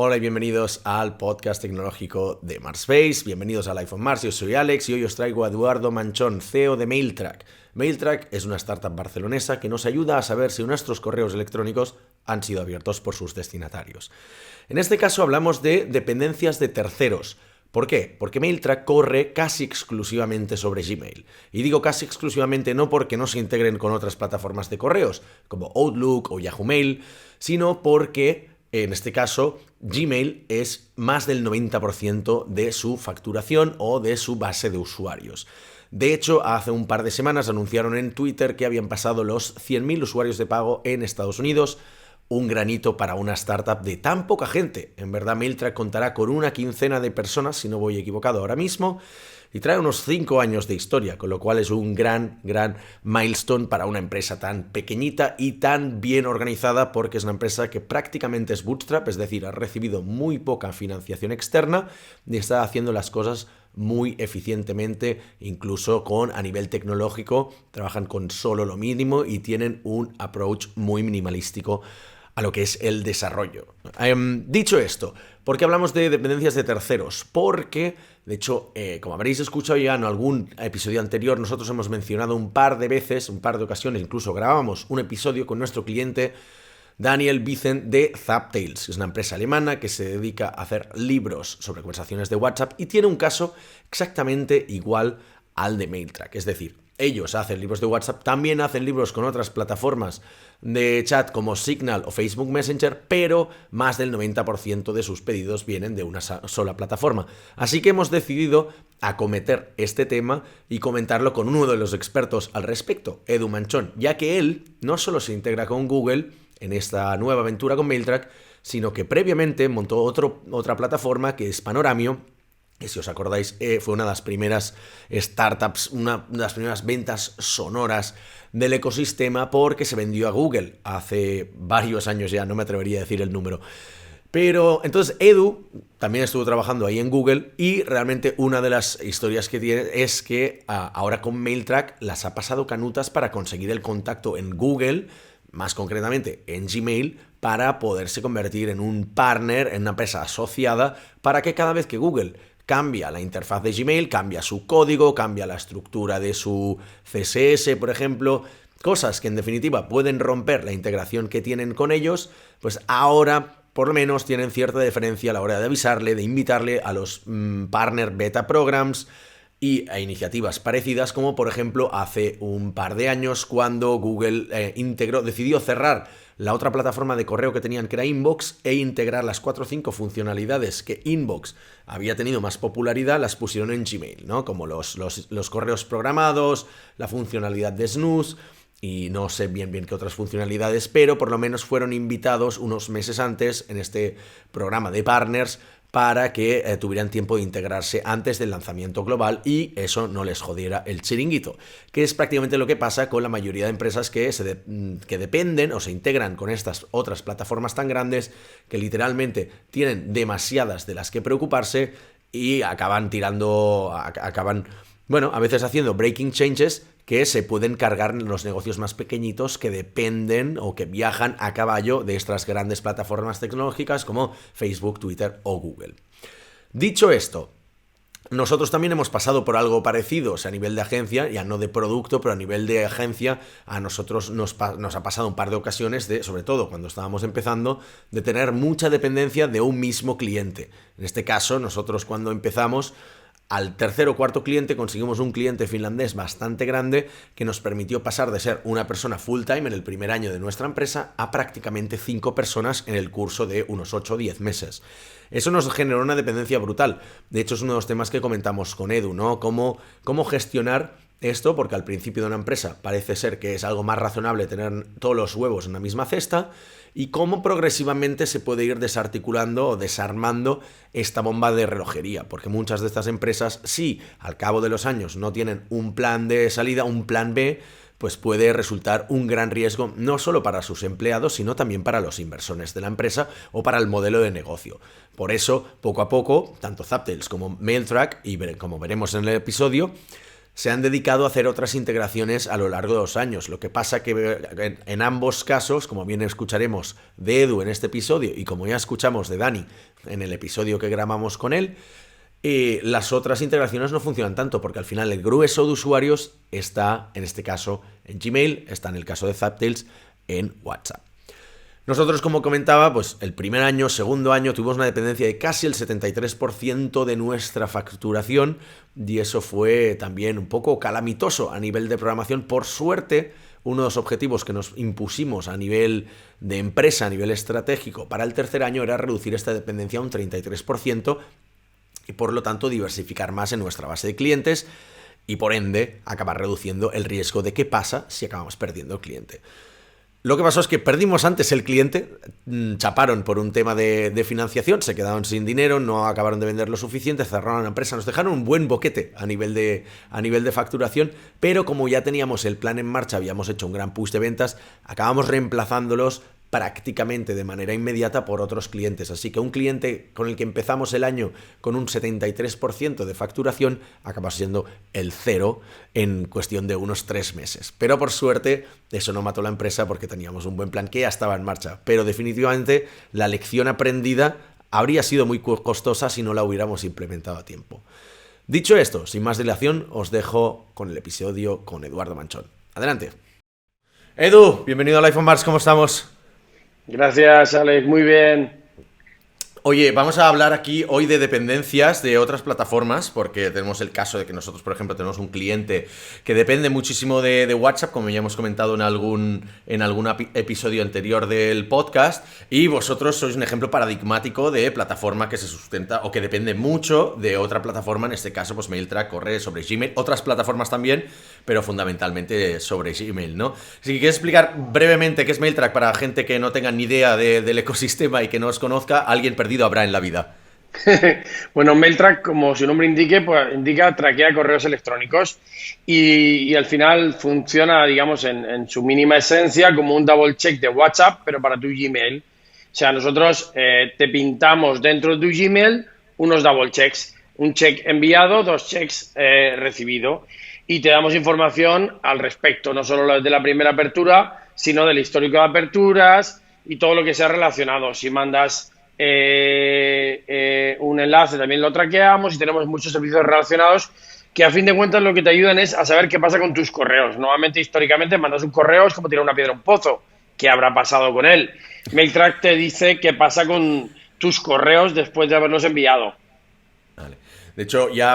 Hola y bienvenidos al podcast tecnológico de Marsbase. Bienvenidos al iPhone Mars. Yo soy Alex y hoy os traigo a Eduardo Manchón, CEO de Mailtrack. Mailtrack es una startup barcelonesa que nos ayuda a saber si nuestros correos electrónicos han sido abiertos por sus destinatarios. En este caso hablamos de dependencias de terceros. ¿Por qué? Porque Mailtrack corre casi exclusivamente sobre Gmail. Y digo casi exclusivamente no porque no se integren con otras plataformas de correos, como Outlook o Yahoo Mail, sino porque en este caso, Gmail es más del 90% de su facturación o de su base de usuarios. De hecho, hace un par de semanas anunciaron en Twitter que habían pasado los 100.000 usuarios de pago en Estados Unidos, un granito para una startup de tan poca gente. En verdad, Mailtrack contará con una quincena de personas, si no voy equivocado ahora mismo, y trae unos 5 años de historia, con lo cual es un gran milestone para una empresa tan pequeñita y tan bien organizada, porque es una empresa que prácticamente es bootstrap, es decir, ha recibido muy poca financiación externa y está haciendo las cosas muy eficientemente, incluso a nivel tecnológico, trabajan con solo lo mínimo y tienen un approach muy minimalístico a lo que es el desarrollo. Dicho esto, ¿por qué hablamos de dependencias de terceros? Porque, de hecho, como habréis escuchado ya en algún episodio anterior, nosotros hemos mencionado un par de ocasiones, incluso grabamos un episodio con nuestro cliente Daniel Vicent de Zaptails, que es una empresa alemana que se dedica a hacer libros sobre conversaciones de WhatsApp y tiene un caso exactamente igual al de Mailtrack. Es decir, ellos hacen libros de WhatsApp, también hacen libros con otras plataformas de chat como Signal o Facebook Messenger, pero más del 90% de sus pedidos vienen de una sola plataforma. Así que hemos decidido acometer este tema y comentarlo con uno de los expertos al respecto, Edu Manchón, ya que él no solo se integra con Google en esta nueva aventura con Mailtrack, sino que previamente montó otra plataforma que es Panoramio, que si os acordáis fue una de las primeras startups, una de las primeras ventas sonoras del ecosistema porque se vendió a Google hace varios años ya, no me atrevería a decir el número. Pero entonces Edu también estuvo trabajando ahí en Google y realmente una de las historias que tiene es que ahora con Mailtrack las ha pasado canutas para conseguir el contacto en Google, más concretamente en Gmail, para poderse convertir en un partner, en una empresa asociada, para que cada vez que Google cambia la interfaz de Gmail, cambia su código, cambia la estructura de su CSS, por ejemplo, cosas que en definitiva pueden romper la integración que tienen con ellos, pues ahora por lo menos tienen cierta diferencia a la hora de avisarle, de invitarle a los partner beta programs y a iniciativas parecidas, como por ejemplo hace un par de años cuando Google decidió cerrar la otra plataforma de correo que tenían, que era Inbox, e integrar las 4 o 5 funcionalidades que Inbox había tenido más popularidad, las pusieron en Gmail, ¿no? Como los correos programados, la funcionalidad de snooze, y no sé bien qué otras funcionalidades, pero por lo menos fueron invitados unos meses antes en este programa de partners para que tuvieran tiempo de integrarse antes del lanzamiento global y eso no les jodiera el chiringuito, que es prácticamente lo que pasa con la mayoría de empresas que dependen o se integran con estas otras plataformas tan grandes que literalmente tienen demasiadas de las que preocuparse y acaban a veces haciendo breaking changes que se pueden cargar en los negocios más pequeñitos que dependen o que viajan a caballo de estas grandes plataformas tecnológicas como Facebook, Twitter o Google. Dicho esto, nosotros también hemos pasado por algo parecido, o sea, a nivel de agencia, ya no de producto, pero a nivel de agencia, a nosotros nos ha pasado un par de ocasiones, sobre todo cuando estábamos empezando, de tener mucha dependencia de un mismo cliente. En este caso, nosotros cuando empezamos, al tercer o cuarto cliente conseguimos un cliente finlandés bastante grande que nos permitió pasar de ser una persona full time en el primer año de nuestra empresa a prácticamente 5 personas en el curso de unos 8 o 10 meses. Eso nos generó una dependencia brutal. De hecho, es uno de los temas que comentamos con Edu, ¿no? Cómo gestionar esto, porque al principio de una empresa parece ser que es algo más razonable tener todos los huevos en la misma cesta, y cómo progresivamente se puede ir desarticulando o desarmando esta bomba de relojería, porque muchas de estas empresas, si al cabo de los años no tienen un plan de salida, un plan B, pues puede resultar un gran riesgo no solo para sus empleados, sino también para los inversores de la empresa o para el modelo de negocio. Por eso, poco a poco, tanto Zaptails como Mailtrack, y como veremos en el episodio, se han dedicado a hacer otras integraciones a lo largo de los años. Lo que pasa que en ambos casos, como bien escucharemos de Edu en este episodio y como ya escuchamos de Dani en el episodio que grabamos con él, las otras integraciones no funcionan tanto porque al final el grueso de usuarios está, en este caso, en Gmail, está en el caso de Zaptails, en WhatsApp. Nosotros, como comentaba, pues el primer año, segundo año, tuvimos una dependencia de casi el 73% de nuestra facturación y eso fue también un poco calamitoso a nivel de programación. Por suerte, uno de los objetivos que nos impusimos a nivel de empresa, a nivel estratégico, para el tercer año era reducir esta dependencia a un 33% y por lo tanto diversificar más en nuestra base de clientes y por ende acabar reduciendo el riesgo de qué pasa si acabamos perdiendo el cliente. Lo que pasó es que perdimos antes el cliente, chaparon por un tema de financiación, se quedaron sin dinero, no acabaron de vender lo suficiente, cerraron la empresa, nos dejaron un buen boquete a nivel de facturación, pero como ya teníamos el plan en marcha, habíamos hecho un gran push de ventas, acabamos reemplazándolos prácticamente de manera inmediata por otros clientes. Así que un cliente con el que empezamos el año con un 73% de facturación acaba siendo el cero en cuestión de unos 3 meses. Pero por suerte eso no mató la empresa porque teníamos un buen plan que ya estaba en marcha. Pero definitivamente la lección aprendida habría sido muy costosa si no la hubiéramos implementado a tiempo. Dicho esto, sin más dilación, os dejo con el episodio con Eduardo Manchón. Adelante. Edu, bienvenido a Life on Mars, ¿cómo estamos? Gracias, Alex, muy bien. Oye, vamos a hablar aquí hoy de dependencias de otras plataformas, porque tenemos el caso de que nosotros, por ejemplo, tenemos un cliente que depende muchísimo de WhatsApp, como ya hemos comentado en algún episodio anterior del podcast, y vosotros sois un ejemplo paradigmático de plataforma que se sustenta o que depende mucho de otra plataforma, en este caso, pues MailTrack corre sobre Gmail, otras plataformas también, pero fundamentalmente sobre Gmail, ¿no? Así que quieres explicar brevemente qué es MailTrack para gente que no tenga ni idea del ecosistema y que no os conozca, alguien perdido habrá en la vida. Bueno, MailTrack, como su nombre indique, pues indica traquea correos electrónicos y al final funciona, digamos, en su mínima esencia como un double check de WhatsApp, pero para tu Gmail. O sea, nosotros te pintamos dentro de tu Gmail unos double checks, un check enviado, 2 checks recibido y te damos información al respecto, no solo de la primera apertura, sino del histórico de aperturas y todo lo que sea relacionado. Si mandas un enlace también lo traqueamos y tenemos muchos servicios relacionados que a fin de cuentas lo que te ayudan es a saber qué pasa con tus correos. Normalmente, históricamente, mandas un correo, es como tirar una piedra a un pozo. ¿Qué habrá pasado con él? MailTrack te dice qué pasa con tus correos después de haberlos enviado. Vale. De hecho, ya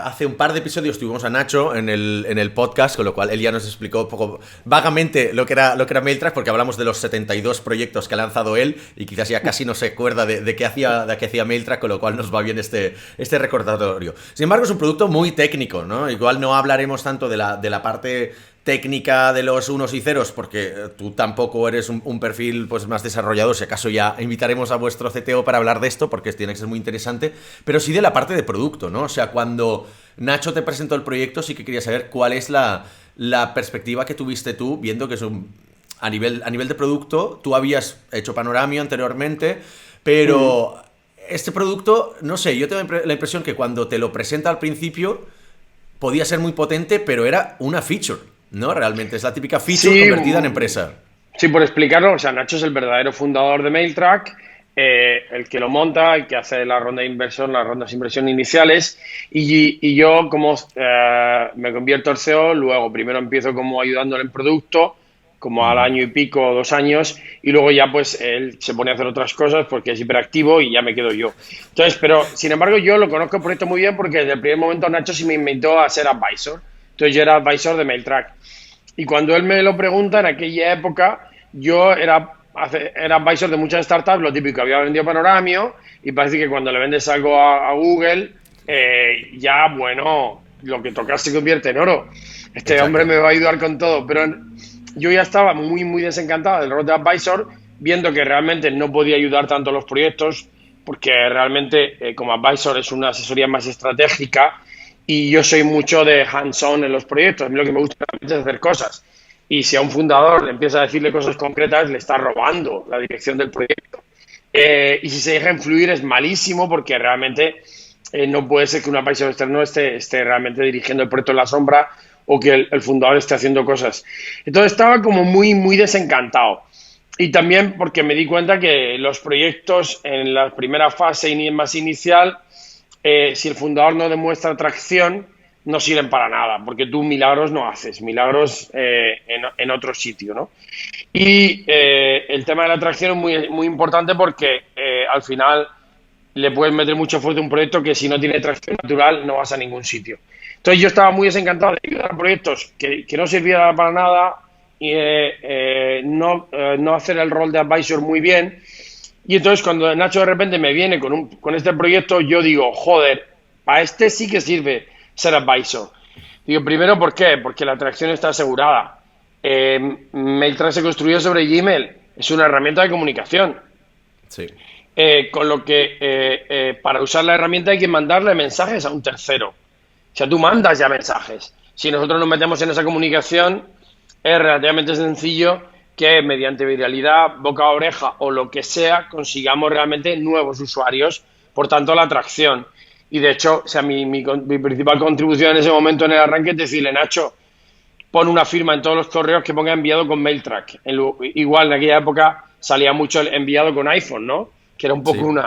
hace un par de episodios tuvimos a Nacho en el podcast, con lo cual él ya nos explicó un poco vagamente lo que era MailTrack, porque hablamos de los 72 proyectos que ha lanzado él y quizás ya casi no se acuerda de qué hacía MailTrack, con lo cual nos va bien este recordatorio. Sin embargo, es un producto muy técnico, ¿no? Igual no hablaremos tanto de la parte técnica de los unos y ceros, porque tú tampoco eres un perfil pues más desarrollador. Si acaso ya invitaremos a vuestro CTO para hablar de esto, porque tiene que ser muy interesante, pero sí de la parte de producto, ¿no? O sea, cuando Nacho te presentó el proyecto, sí que quería saber cuál es la perspectiva que tuviste tú, viendo que es a nivel de producto, tú habías hecho Panoramio anteriormente, pero este producto, no sé, yo tengo la impresión que cuando te lo presenta al principio podía ser muy potente, pero era una feature, ¿no? Realmente es la típica feature convertida en empresa. Sí, por explicarlo, o sea, Nacho es el verdadero fundador de MailTrack, el que lo monta, el que hace la ronda de inversión, las rondas de inversión iniciales, y yo como me convierto al CEO, luego primero empiezo como ayudándole en producto, como al año y pico o 2 años, y luego ya pues él se pone a hacer otras cosas porque es hiperactivo y ya me quedo yo. Entonces, pero sin embargo yo lo conozco el proyecto muy bien porque desde el primer momento Nacho sí me invitó a ser advisor. Entonces yo era advisor de MailTrack. Y cuando él me lo pregunta, en aquella época, yo era advisor de muchas startups, lo típico, había vendido Panoramio, y parece que cuando le vendes algo a Google, ya, bueno, lo que tocas se convierte en oro. Exacto. Hombre me va a ayudar con todo, pero yo ya estaba muy, muy desencantado del rol de advisor, viendo que realmente no podía ayudar tanto a los proyectos, porque realmente como advisor es una asesoría más estratégica, y yo soy mucho de hands-on en los proyectos. A mí lo que me gusta es hacer cosas. Y si a un fundador le empieza a decirle cosas concretas, le está robando la dirección del proyecto. Y si se deja influir es malísimo porque realmente no puede ser que un advisor externo esté realmente dirigiendo el proyecto en la sombra o que el fundador esté haciendo cosas. Entonces estaba como muy, muy desencantado. Y también porque me di cuenta que los proyectos en la primera fase y más inicial, si el fundador no demuestra atracción, no sirven para nada, porque tú milagros no haces, milagros en otro sitio, ¿no? Y el tema de la atracción es muy, muy importante porque al final le puedes meter mucho esfuerzo a un proyecto que si no tiene tracción natural no vas a ningún sitio. Entonces yo estaba muy desencantado de ayudar a proyectos que no sirvieran para nada y no hacer el rol de advisor muy bien. Y entonces cuando Nacho de repente me viene con este proyecto, yo digo, joder, a este sí que sirve ser advisor. Digo, primero, ¿por qué? Porque la atracción está asegurada. MailTrack se construyó sobre Gmail, es una herramienta de comunicación. Sí. Con lo que para usar la herramienta hay que mandarle mensajes a un tercero. O sea, tú mandas ya mensajes. Si nosotros nos metemos en esa comunicación, es relativamente sencillo que mediante viralidad, boca a oreja o lo que sea, consigamos realmente nuevos usuarios, por tanto la atracción. Y de hecho, o sea, mi principal contribución en ese momento en el arranque es decirle, Nacho, pon una firma en todos los correos que ponga enviado con MailTrack. Igual en aquella época salía mucho el enviado con iPhone, ¿no? Que era un poco Sí.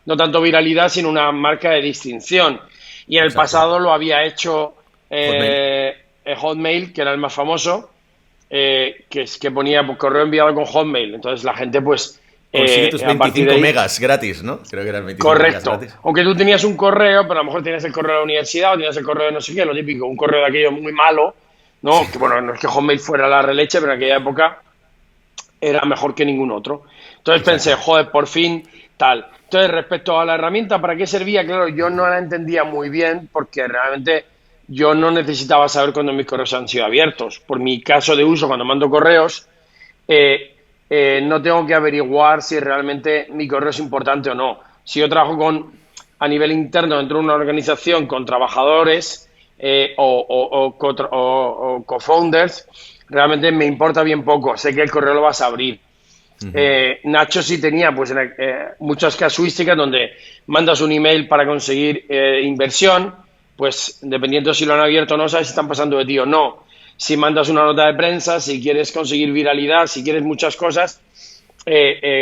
no tanto viralidad, sino una marca de distinción. Y en el Exacto. pasado lo había hecho Hotmail. Hotmail, que era el más famoso, que ponía pues, correo enviado con Hotmail. Entonces la gente, pues, Consigue tus a partir de 25 ahí, megas gratis, ¿no? Creo que eran 25 megas correcto. gratis. Aunque tú tenías un correo, pero a lo mejor tenías el correo de la universidad o tenías el correo de no sé qué, lo típico, un correo de aquello muy malo, ¿no? Que bueno, no es que Hotmail fuera la releche, pero en aquella época era mejor que ningún otro. Entonces pensé, Exacto. joder, por fin, tal. Entonces, respecto a la herramienta, ¿para qué servía? Claro, yo no la entendía muy bien porque realmente yo no necesitaba saber cuándo mis correos han sido abiertos. Por mi caso de uso, cuando mando correos, no tengo que averiguar si realmente mi correo es importante o no. Si yo trabajo a nivel interno dentro de una organización con trabajadores o co-founders, realmente me importa bien poco. Sé que el correo lo vas a abrir. Nacho sí tenía pues muchas casuísticas donde mandas un email para conseguir inversión, pues dependiendo si lo han abierto o no, sabes si están pasando de ti o no. Si mandas una nota de prensa, si quieres conseguir viralidad, si quieres muchas cosas,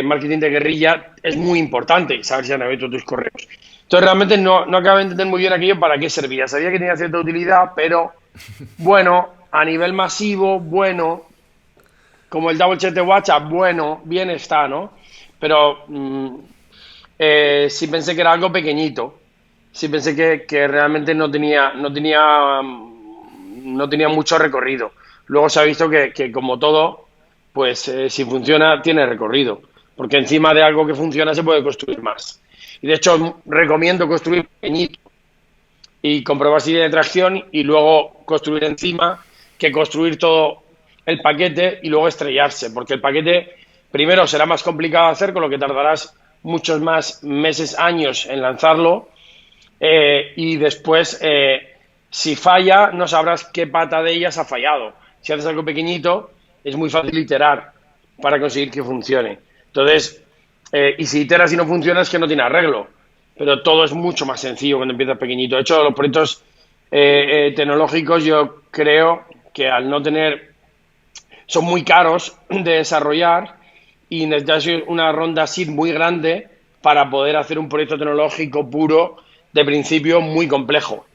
marketing de guerrilla es muy importante saber si han abierto tus correos. Entonces realmente no acabo de entender muy bien aquello para qué servía. Sabía que tenía cierta utilidad, pero bueno, a nivel masivo, bueno, como el double check de WhatsApp, bueno, bien está, ¿no? Pero sí pensé que era algo pequeñito. Sí pensé que realmente no tenía mucho recorrido. Luego se ha visto que como todo, pues si funciona, tiene recorrido. Porque encima de algo que funciona se puede construir más. Y de hecho, recomiendo construir pequeñito y comprobar si tiene tracción y luego construir encima que construir todo el paquete y luego estrellarse, porque el paquete primero será más complicado de hacer, con lo que tardarás muchos más meses, años en lanzarlo y después si falla no sabrás qué pata de ellas ha fallado. Si haces algo pequeñito es muy fácil iterar para conseguir que funcione. Entonces, y si iteras y no funciona es que no tiene arreglo, pero todo es mucho más sencillo cuando empiezas pequeñito. De hecho, los proyectos tecnológicos yo creo que al no tener, son muy caros de desarrollar y necesitas una ronda SEED muy grande para poder hacer un proyecto tecnológico puro de principio muy complejo.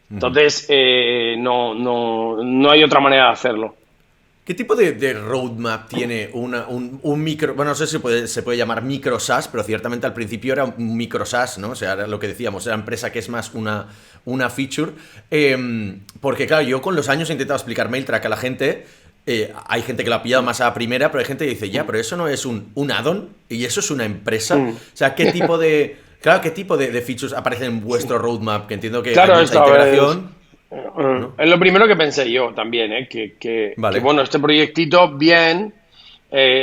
Entonces, no hay otra manera de hacerlo. ¿Qué tipo de roadmap tiene un micro? Bueno, no sé si se puede llamar micro SaaS, pero ciertamente al principio era un micro SaaS, ¿no? O sea, era lo que decíamos, era empresa que es más una feature. Porque, claro, yo con los años he intentado explicar MailTrack a la gente. Hay gente que lo ha pillado más a la primera, pero hay gente que dice, ya, pero eso no es un add-on y eso es una empresa. O sea, ¿qué tipo de. Claro, ¿qué tipo de features aparecen en vuestro roadmap? Que entiendo que hay Claro, mucha esto integración, ¿no? es lo primero que pensé yo también, que Vale. bueno, este proyectito, bien,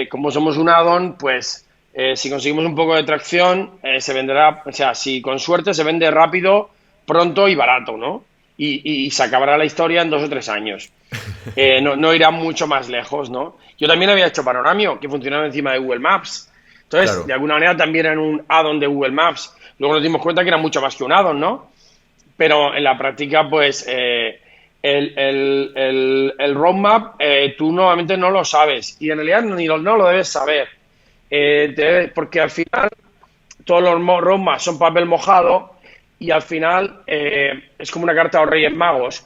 como somos un add-on, pues si conseguimos un poco de tracción, se venderá, o sea, si con suerte se vende rápido, pronto y barato, ¿no? Y se acabará la historia en 2 o 3 años. No irá mucho más lejos, ¿no? Yo también había hecho Panoramio, que funcionaba encima de Google Maps. Entonces, Claro. de alguna manera también era un add-on de Google Maps. Luego nos dimos cuenta que era mucho más que un add-on, ¿no? Pero en la práctica, pues, el roadmap tú normalmente no lo sabes y en realidad no lo debes saber. Porque al final todos los roadmaps son papel mojado y al final es como una carta a los Reyes Magos.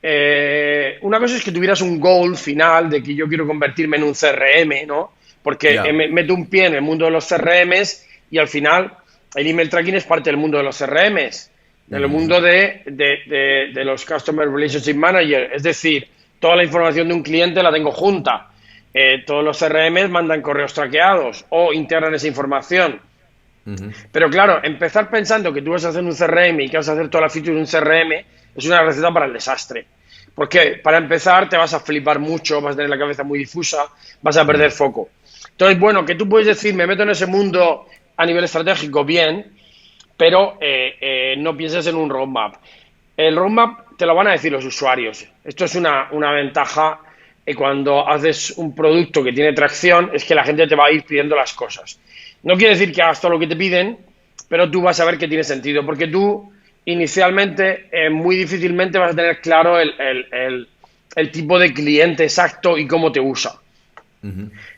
Una cosa es que tuvieras un goal final de que yo quiero convertirme en un CRM, ¿no? Porque meto un pie en el mundo de los CRMs y al final el email tracking es parte del mundo de los CRMs, del mundo de los Customer Relationship Manager. Es decir, toda la información de un cliente la tengo junta. Todos los CRMs mandan correos traqueados o integran esa información. Pero claro, empezar pensando que tú vas a hacer un CRM y que vas a hacer toda la feature de un CRM es una receta para el desastre. Porque para empezar te vas a flipar mucho, vas a tener la cabeza muy difusa, vas a perder foco. Entonces, bueno, que tú puedes decir, me meto en ese mundo a nivel estratégico, bien, pero no pienses en un roadmap. El roadmap te lo van a decir los usuarios. Esto es una ventaja cuando haces un producto que tiene tracción, es que la gente te va a ir pidiendo las cosas. No quiere decir que hagas todo lo que te piden, pero tú vas a ver que tiene sentido, porque tú inicialmente muy difícilmente vas a tener claro el tipo de cliente exacto y cómo te usa.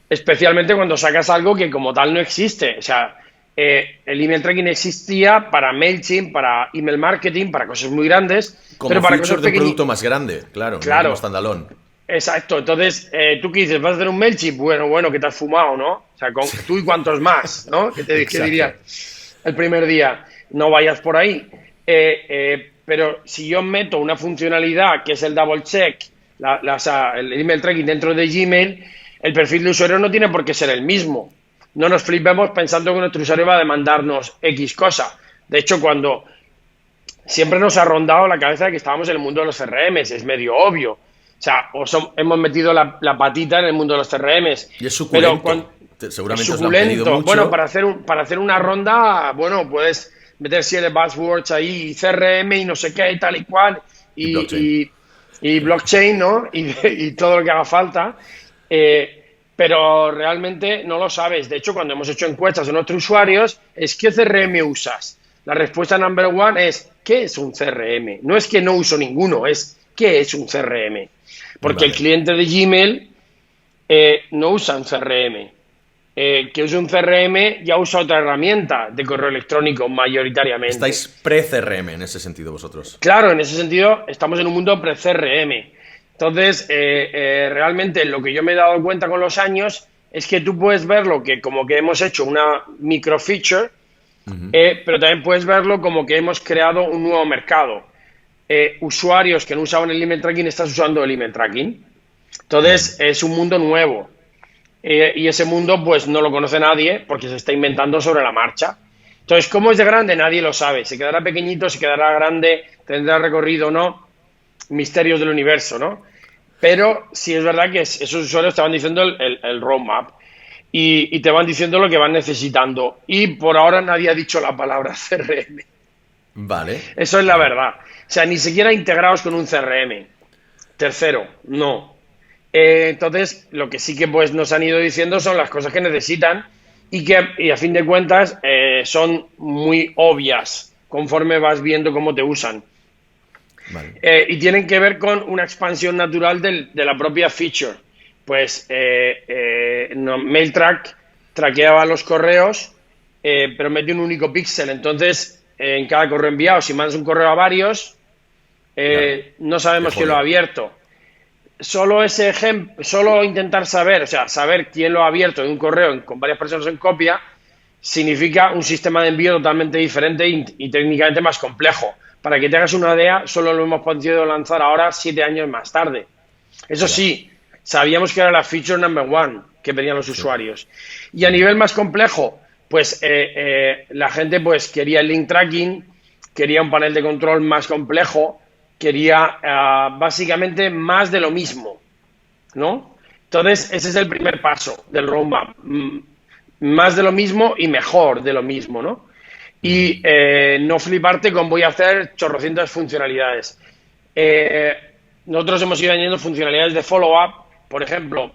Especialmente cuando sacas algo que como tal no existe. O sea, el email tracking existía para MailChimp, para email marketing, para cosas muy grandes, como pero para feature cosas de un producto más grande, claro. No como standalone. Exacto, entonces, ¿tú qué dices? ¿Vas a hacer un MailChimp? Bueno, que te has fumado, ¿no? O sea, tú y cuantos más, ¿no? ¿Qué dirías el primer día? No vayas por ahí. Pero si yo meto una funcionalidad que es el double check, el email tracking dentro de Gmail, el perfil de usuario no tiene por qué ser el mismo. No nos flipemos pensando que nuestro usuario va a demandarnos X cosa. De hecho, siempre nos ha rondado la cabeza de que estábamos en el mundo de los CRMs, es medio obvio. O sea, hemos metido la patita en el mundo de los CRMs. Y es suculento. Seguramente os lo han pedido mucho. Bueno, para hacer una ronda, bueno, puedes meter 7 buzzwords ahí, CRM y no sé qué y tal y cual. Y blockchain, ¿no? Y todo lo que haga falta. Pero realmente no lo sabes. De hecho, cuando hemos hecho encuestas en nuestros usuarios, es ¿qué CRM usas? La respuesta number one es ¿qué es un CRM? No es que no uso ninguno, es ¿qué es un CRM? Porque el cliente de Gmail no usa un CRM. Que use un CRM ya usa otra herramienta de correo electrónico mayoritariamente. Estáis pre-CRM en ese sentido vosotros. Claro, en ese sentido estamos en un mundo pre-CRM. Entonces, realmente lo que yo me he dado cuenta con los años es que tú puedes verlo que como que hemos hecho una micro feature, pero también puedes verlo como que hemos creado un nuevo mercado. Usuarios que no usaban el email tracking, estás usando el email tracking. Entonces, es un mundo nuevo. Y ese mundo, pues, no lo conoce nadie porque se está inventando sobre la marcha. Entonces, ¿cómo es de grande? Nadie lo sabe. Se quedará pequeñito, se quedará grande, tendrá recorrido o no. Misterios del universo, ¿no? Pero sí es verdad que esos usuarios te van diciendo el roadmap y te van diciendo lo que van necesitando. Y por ahora nadie ha dicho la palabra CRM. Vale. Eso es la verdad. O sea, ni siquiera integrados con un CRM. Tercero, no. Entonces, lo que sí que pues nos han ido diciendo son las cosas que necesitan y a fin de cuentas son muy obvias conforme vas viendo cómo te usan. Vale. Y tienen que ver con una expansión natural de la propia feature. Pues MailTrack traqueaba los correos, pero mete un único píxel. Entonces, en cada correo enviado, si mandas un correo a varios, no sabemos quién lo ha abierto. Solo ese ejemplo, solo intentar saber quién lo ha abierto de un correo con varias personas en copia, significa un sistema de envío totalmente diferente y técnicamente más complejo. Para que te hagas una idea, solo lo hemos podido lanzar ahora 7 años más tarde. Eso sí, sabíamos que era la feature number one que pedían los usuarios. Y a nivel más complejo, pues la gente pues quería el link tracking, quería un panel de control más complejo, quería básicamente más de lo mismo, ¿no? Entonces, ese es el primer paso del roadmap. Más de lo mismo y mejor de lo mismo, ¿no? Y no fliparte con voy a hacer chorrocientas funcionalidades. Nosotros hemos ido añadiendo funcionalidades de follow-up. Por ejemplo,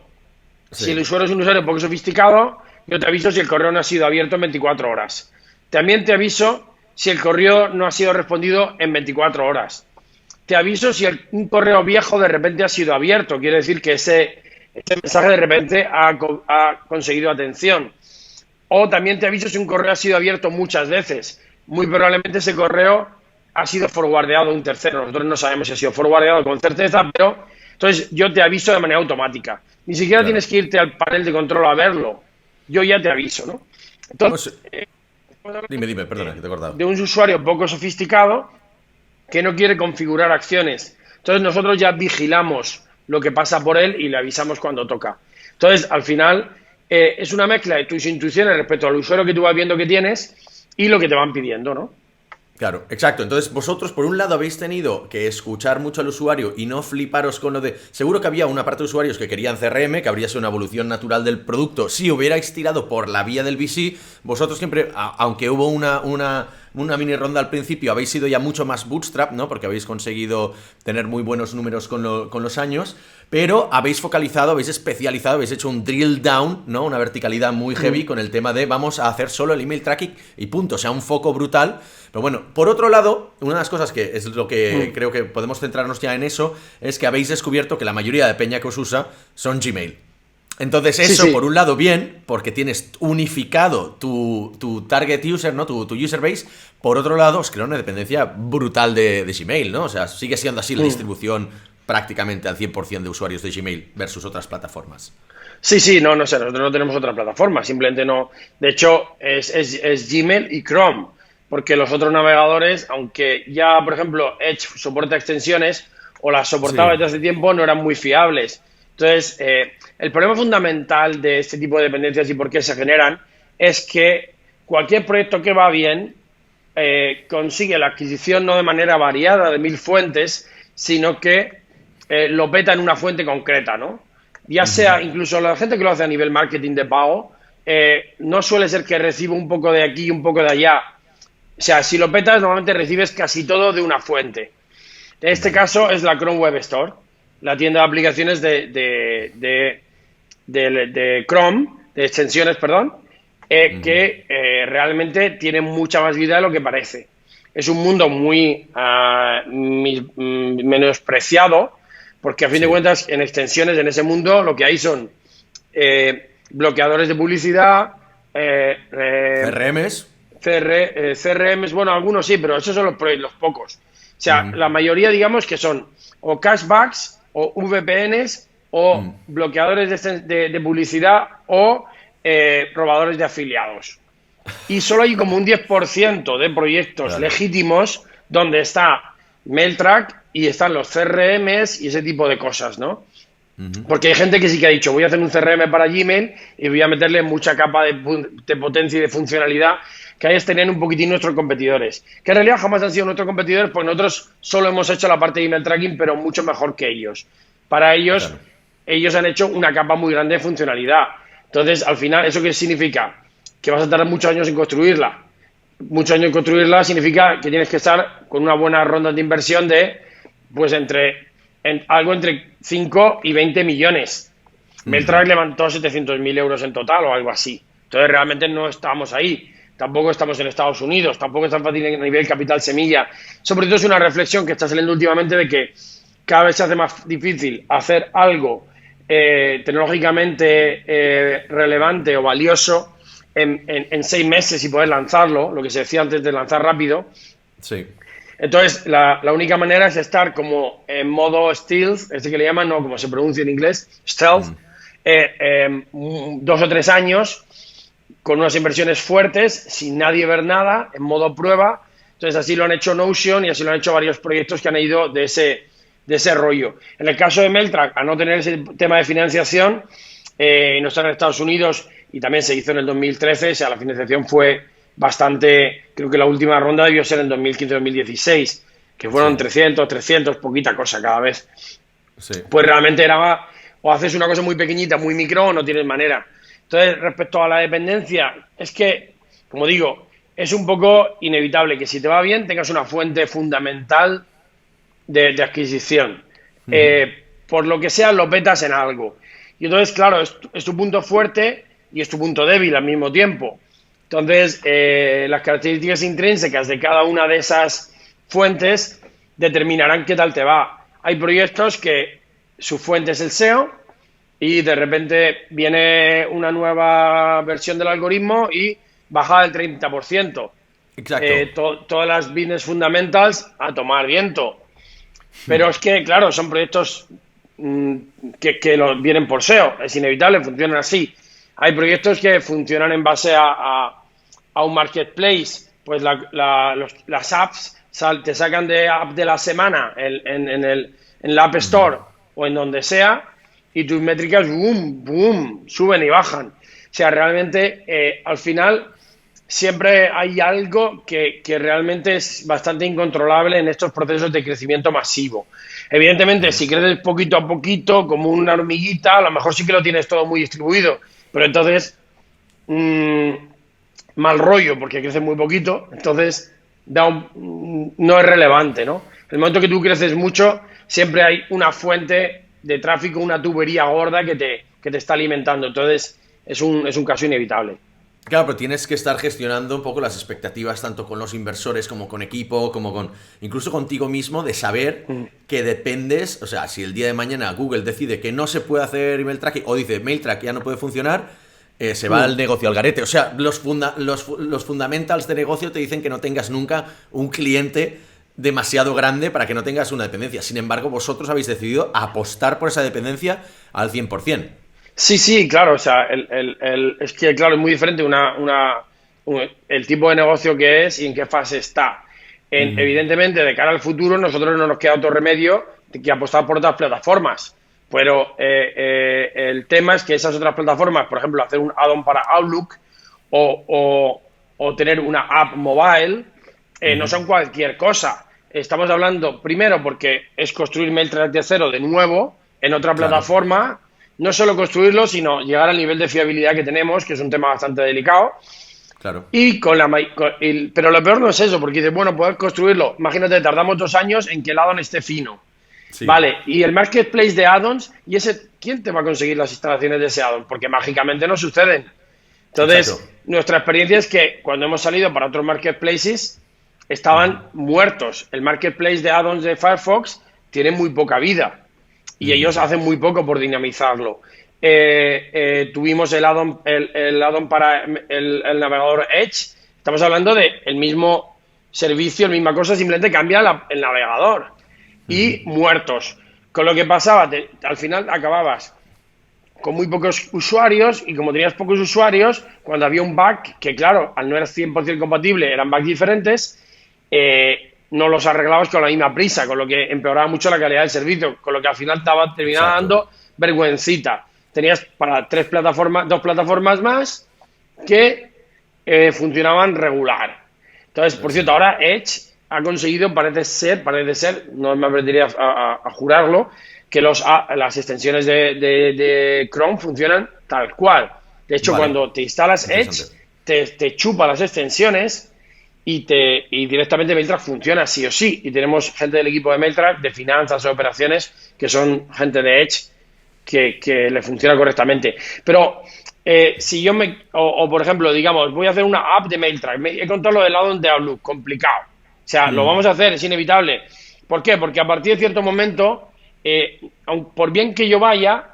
si el usuario es un usuario poco sofisticado, yo te aviso si el correo no ha sido abierto en 24 horas. También te aviso si el correo no ha sido respondido en 24 horas. Te aviso si un correo viejo de repente ha sido abierto. Quiere decir que ese mensaje de repente ha conseguido atención. O también te aviso si un correo ha sido abierto muchas veces. Muy probablemente ese correo ha sido forwardeado a un tercero. Nosotros no sabemos si ha sido forwardeado con certeza, pero entonces yo te aviso de manera automática. Ni siquiera tienes que irte al panel de control a verlo. Yo ya te aviso, ¿no? Entonces, dime, perdona, que te he cortado. De un usuario poco sofisticado que no quiere configurar acciones. Entonces nosotros ya vigilamos lo que pasa por él y le avisamos cuando toca. Entonces, al final, es una mezcla de tus intuiciones respecto al usuario que tú vas viendo que tienes y lo que te van pidiendo, ¿no? Claro, exacto. Entonces vosotros, por un lado, habéis tenido que escuchar mucho al usuario y no fliparos con lo de... Seguro que había una parte de usuarios que querían CRM, que habría sido una evolución natural del producto. Si hubierais tirado por la vía del VC, vosotros siempre, aunque hubo una mini ronda al principio, habéis sido ya mucho más bootstrap, ¿no? Porque habéis conseguido tener muy buenos números con los años, pero habéis focalizado, habéis especializado, habéis hecho un drill down, ¿no? Una verticalidad muy heavy con el tema de vamos a hacer solo el email tracking y punto. O sea, un foco brutal. Pero bueno, por otro lado, una de las cosas que es lo que creo que podemos centrarnos ya en eso, es que habéis descubierto que la mayoría de peña que os usa son Gmail. Entonces eso, sí. Por un lado, bien, porque tienes unificado tu target user, ¿no? Tu user base. Por otro lado, os crea una dependencia brutal de Gmail, ¿no? O sea, sigue siendo así la distribución prácticamente al 100% de usuarios de Gmail versus otras plataformas. Sí, no sé, nosotros no tenemos otra plataforma, simplemente no. De hecho, es Gmail y Chrome, porque los otros navegadores, aunque ya, por ejemplo, Edge soporta extensiones o las soportaba desde hace tiempo, no eran muy fiables. Entonces, el problema fundamental de este tipo de dependencias y por qué se generan es que cualquier proyecto que va bien consigue la adquisición no de manera variada de 1000 fuentes, sino que lo peta en una fuente concreta, ¿no? Ya sea, incluso la gente que lo hace a nivel marketing de pago, no suele ser que reciba un poco de aquí y un poco de allá. O sea, si lo petas, normalmente recibes casi todo de una fuente. En este caso es la Chrome Web Store, la tienda de aplicaciones de Chrome, de extensiones, perdón, que realmente tiene mucha más vida de lo que parece. Es un mundo muy menospreciado, porque a fin de cuentas, en extensiones, en ese mundo, lo que hay son bloqueadores de publicidad, CRMs. CRMs, bueno, algunos sí, pero esos son los pocos. O sea, la mayoría, digamos, que son o cashbacks, o VPNs, o bloqueadores de publicidad, o robadores de afiliados. Y solo hay como un 10% de proyectos legítimos donde está MailTrack y están los CRMs y ese tipo de cosas, ¿no? Porque hay gente que sí que ha dicho, voy a hacer un CRM para Gmail y voy a meterle mucha capa de potencia y de funcionalidad que ahí tenían un poquitín nuestros competidores. Que en realidad jamás han sido nuestros competidores, pues nosotros solo hemos hecho la parte de email tracking, pero mucho mejor que ellos. Para ellos, ellos han hecho una capa muy grande de funcionalidad. Entonces, al final, ¿eso qué significa? Que vas a tardar muchos años en construirla. Muchos años en construirla significa que tienes que estar con una buena ronda de inversión de, pues, algo entre 5 y 20 millones. MailTrack levantó 700.000 euros en total o algo así. Entonces, realmente no estamos ahí. Tampoco estamos en Estados Unidos, tampoco es tan fácil a nivel capital semilla. Sobre todo es una reflexión que está saliendo últimamente de que cada vez se hace más difícil hacer algo tecnológicamente relevante o valioso en 6 meses y poder lanzarlo, lo que se decía antes de lanzar rápido. Sí. Entonces, la única manera es estar como en modo stealth, que le llaman, no como se pronuncia en inglés, stealth, 2 o 3 años, con unas inversiones fuertes, sin nadie ver nada, en modo prueba. Entonces, así lo han hecho Notion y así lo han hecho varios proyectos que han ido de ese rollo. En el caso de MailTrack, a no tener ese tema de financiación, no estar en Estados Unidos, y también se hizo en el 2013, o sea, la financiación fue bastante, creo que la última ronda debió ser en 2015-2016, que fueron 300, poquita cosa cada vez. Sí. Pues realmente era, o haces una cosa muy pequeñita, muy micro, o no tienes manera. Entonces, respecto a la dependencia, es que, como digo, es un poco inevitable que si te va bien tengas una fuente fundamental de adquisición. Por lo que sea, lo petas en algo. Y entonces, claro, es tu punto fuerte y es tu punto débil al mismo tiempo. Entonces, las características intrínsecas de cada una de esas fuentes determinarán qué tal te va. Hay proyectos que su fuente es el SEO y de repente viene una nueva versión del algoritmo y baja el 30%. Exacto. Todas las business fundamentals a tomar viento. Pero es que, claro, son proyectos que vienen por SEO, es inevitable, funcionan así. Hay proyectos que funcionan en base a un marketplace, pues las apps te sacan de app de la semana en la App Store o en donde sea y tus métricas, boom, boom, suben y bajan. O sea, realmente al final siempre hay algo que realmente es bastante incontrolable en estos procesos de crecimiento masivo. Evidentemente, si creces poquito a poquito, como una hormiguita, a lo mejor sí que lo tienes todo muy distribuido, pero entonces mal rollo porque crece muy poquito, entonces no es relevante, ¿no? En el momento que tú creces mucho, siempre hay una fuente de tráfico, una tubería gorda que te está alimentando, entonces es un caso inevitable. Claro, pero tienes que estar gestionando un poco las expectativas tanto con los inversores como con equipo, como con incluso contigo mismo, de saber que dependes, o sea, si el día de mañana Google decide que no se puede hacer email tracking o dice MailTrack ya no puede funcionar, se va el negocio al garete. O sea, los fundamentals de negocio te dicen que no tengas nunca un cliente demasiado grande para que no tengas una dependencia. Sin embargo, vosotros habéis decidido apostar por esa dependencia al 100%. Sí, sí, claro, o sea, es que, claro, es muy diferente el tipo de negocio que es y en qué fase está. Evidentemente, de cara al futuro, nosotros no nos queda otro remedio que apostar por otras plataformas. Pero el tema es que esas otras plataformas, por ejemplo, hacer un add-on para Outlook o tener una app mobile, no son cualquier cosa. Estamos hablando, primero, porque es construir MailTrack de cero de nuevo en otra plataforma. No solo construirlo, sino llegar al nivel de fiabilidad que tenemos, que es un tema bastante delicado. Claro. Pero lo peor no es eso, porque dices, bueno, poder construirlo. Imagínate, tardamos 2 años en que el add-on esté fino. Sí. Vale, y el marketplace de add-ons, ¿quién te va a conseguir las instalaciones de ese add-on? Porque mágicamente no suceden. Entonces, Exacto. nuestra experiencia es que cuando hemos salido para otros marketplaces, estaban muertos. El marketplace de add-ons de Firefox tiene muy poca vida. Y ellos hacen muy poco por dinamizarlo. Tuvimos el add-on para el navegador Edge. Estamos hablando del mismo servicio, la misma cosa, simplemente cambia el navegador. Y muertos. Con lo que pasaba, al final acababas con muy pocos usuarios y como tenías pocos usuarios, cuando había un bug, que claro, al no ser 100% compatible, eran bugs diferentes, no los arreglabas con la misma prisa, con lo que empeoraba mucho la calidad del servicio, con lo que al final terminaba dando vergüencita. Tenías para 2 plataformas más que funcionaban regular. Entonces, por cierto, ahora Edge ha conseguido, parece ser, no me atrevería a jurarlo, que las extensiones de Chrome funcionan tal cual. De hecho, cuando te instalas Edge, te chupa las extensiones y directamente MailTrack funciona sí o sí. Y tenemos gente del equipo de MailTrack, de finanzas o operaciones, que son gente de Edge, que le funciona correctamente. Pero si yo por ejemplo, digamos, voy a hacer una app de MailTrack, he contado lo del lado de Outlook, complicado. O sea, lo vamos a hacer, es inevitable. ¿Por qué? Porque a partir de cierto momento, por bien que yo vaya,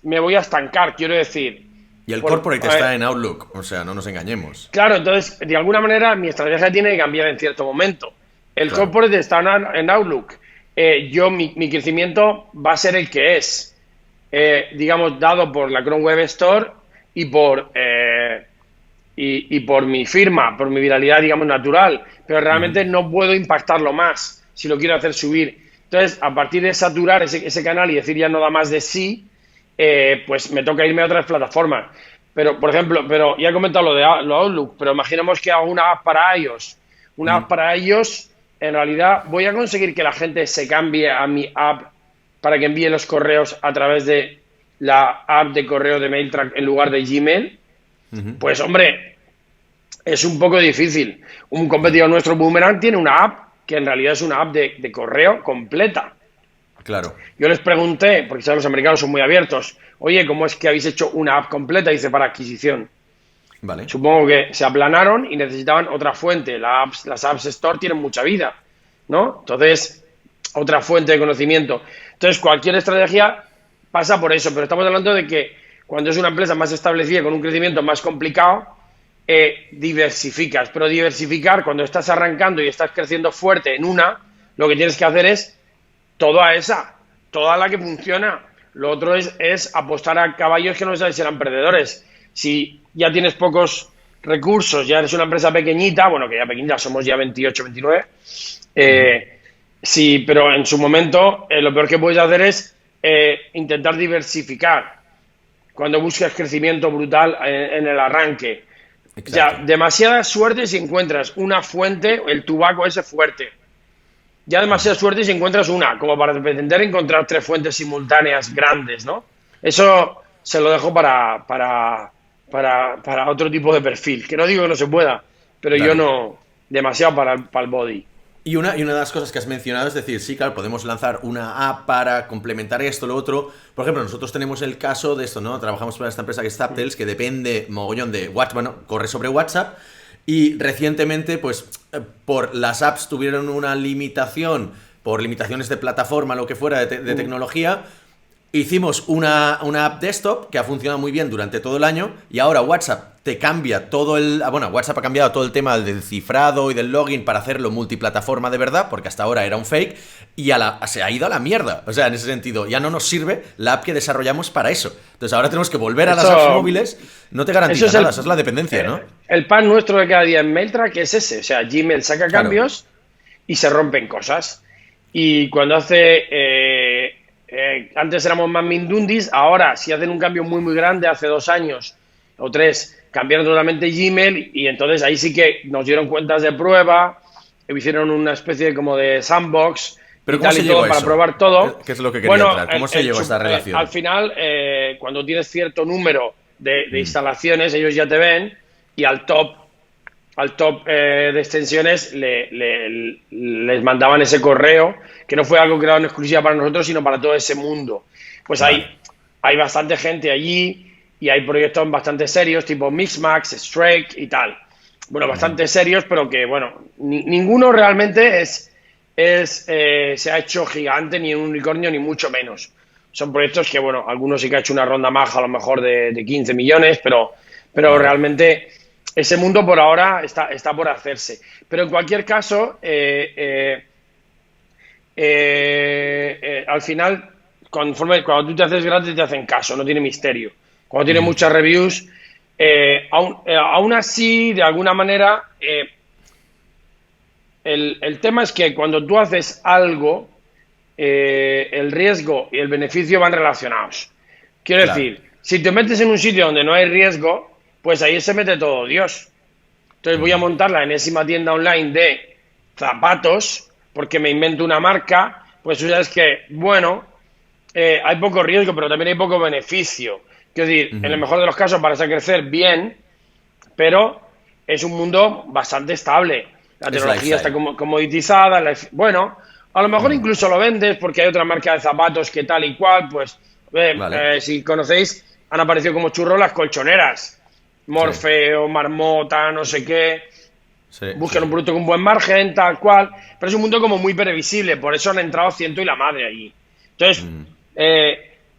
me voy a estancar, quiero decir. Y el corporate está en Outlook, o sea, no nos engañemos. Claro, entonces, de alguna manera, mi estrategia tiene que cambiar en cierto momento. El corporate está en Outlook. Mi crecimiento va a ser el que es, digamos, dado por la Chrome Web Store y por mi firma, por mi viralidad, digamos, natural. Pero realmente no puedo impactarlo más si lo quiero hacer subir. Entonces, a partir de saturar ese canal y decir ya no da más de sí, pues me toca irme a otras plataformas. Pero, por ejemplo, ya he comentado lo de Outlook, pero imaginemos que hago una app para iOS. Una app para iOS, en realidad, voy a conseguir que la gente se cambie a mi app para que envíe los correos a través de la app de correo de MailTrack en lugar de Gmail. Pues, hombre, es un poco difícil. Un competidor nuestro, Boomerang, tiene una app que en realidad es una app de correo completa. Claro. Yo les pregunté, porque los americanos son muy abiertos, oye, ¿cómo es que habéis hecho una app completa? Dice, para adquisición. Vale. Supongo que se aplanaron y necesitaban otra fuente. Las apps Store tienen mucha vida, ¿no? Entonces, otra fuente de conocimiento. Entonces, cualquier estrategia pasa por eso, pero estamos hablando de que cuando es una empresa más establecida, con un crecimiento más complicado, diversificas. Pero diversificar, cuando estás arrancando y estás creciendo fuerte en una, lo que tienes que hacer es toda esa, toda la que funciona. Lo otro es apostar a caballos que no sabes si serán perdedores. Si ya tienes pocos recursos, ya eres una empresa pequeñita, bueno, que ya pequeñita, somos ya 28, 29, sí, pero en su momento lo peor que puedes hacer es intentar diversificar cuando buscas crecimiento brutal en el arranque. Exacto. Ya, demasiada suerte si encuentras una fuente, el tubaco ese fuerte. Ya demasiada suerte si encuentras una, como para pretender encontrar 3 fuentes simultáneas grandes, ¿no? Eso se lo dejo para otro tipo de perfil, que no digo que no se pueda, pero Dale. yo no, demasiado para el body. Y una de las cosas que has mencionado es decir, sí, claro, podemos lanzar una app para complementar esto, lo otro. Por ejemplo, nosotros tenemos el caso de esto, ¿no? Trabajamos para esta empresa que es Zaptels, que depende mogollón de WhatsApp, bueno, corre sobre WhatsApp. Y recientemente, pues, por las apps tuvieron una limitación, por limitaciones de plataforma, lo que fuera, de tecnología. Hicimos una app desktop que ha funcionado muy bien durante todo el año y ahora WhatsApp te cambia todo el... Bueno, WhatsApp ha cambiado todo el tema del cifrado y del login para hacerlo multiplataforma de verdad, porque hasta ahora era un fake, y se ha ido a la mierda. O sea, en ese sentido, ya no nos sirve la app que desarrollamos para eso. Entonces ahora tenemos que volver a las apps móviles. No te garantiza nada, esa es la dependencia, ¿no? El pan nuestro de cada día en MailTrack es ese. O sea, Gmail saca cambios y se rompen cosas. Y cuando antes éramos más mindundis, ahora si hacen un cambio muy muy grande, hace 2 años o 3, cambiaron totalmente Gmail y entonces ahí sí que nos dieron cuentas de prueba, hicieron una especie como de sandbox. Pero y ¿cómo tal se y llegó todo a para eso? probar todo. ¿Qué es lo que quería entrar? ¿Cómo se llegó a esta relación? Al final, cuando tienes cierto número de instalaciones, ellos ya te ven y al top de extensiones les mandaban ese correo, que no fue algo creado en exclusiva para nosotros, sino para todo ese mundo. Pues Vale. hay bastante gente allí y hay proyectos bastante serios, tipo Mixmax, Strike y tal. Bueno, bastante serios, pero que, bueno, ninguno realmente se ha hecho gigante, ni un unicornio, ni mucho menos. Son proyectos que, bueno, algunos sí que ha hecho una ronda maja, a lo mejor de 15 millones, pero Vale. realmente ese mundo por ahora está por hacerse. Pero en cualquier caso, al final, cuando tú te haces grande, te hacen caso, no tiene misterio. Cuando tiene muchas reviews, aún así, de alguna manera, el tema es que cuando tú haces algo, el riesgo y el beneficio van relacionados. Quiero decir, si te metes en un sitio donde no hay riesgo, pues ahí se mete todo Dios. Entonces voy a montar la enésima tienda online de zapatos, porque me invento una marca, pues tú sabes que, bueno, hay poco riesgo, pero también hay poco beneficio. Quiero decir, en el mejor de los casos vas a crecer bien, pero es un mundo bastante estable. La tecnología está comoditizada. Bueno, a lo mejor incluso lo vendes porque hay otra marca de zapatos que tal y cual, pues, si conocéis, han aparecido como churros las colchoneras. Morfeo, Marmota, no sé qué. Buscan un producto con buen margen, tal cual. Pero es un mundo como muy previsible, por eso han entrado ciento y la madre allí. Entonces,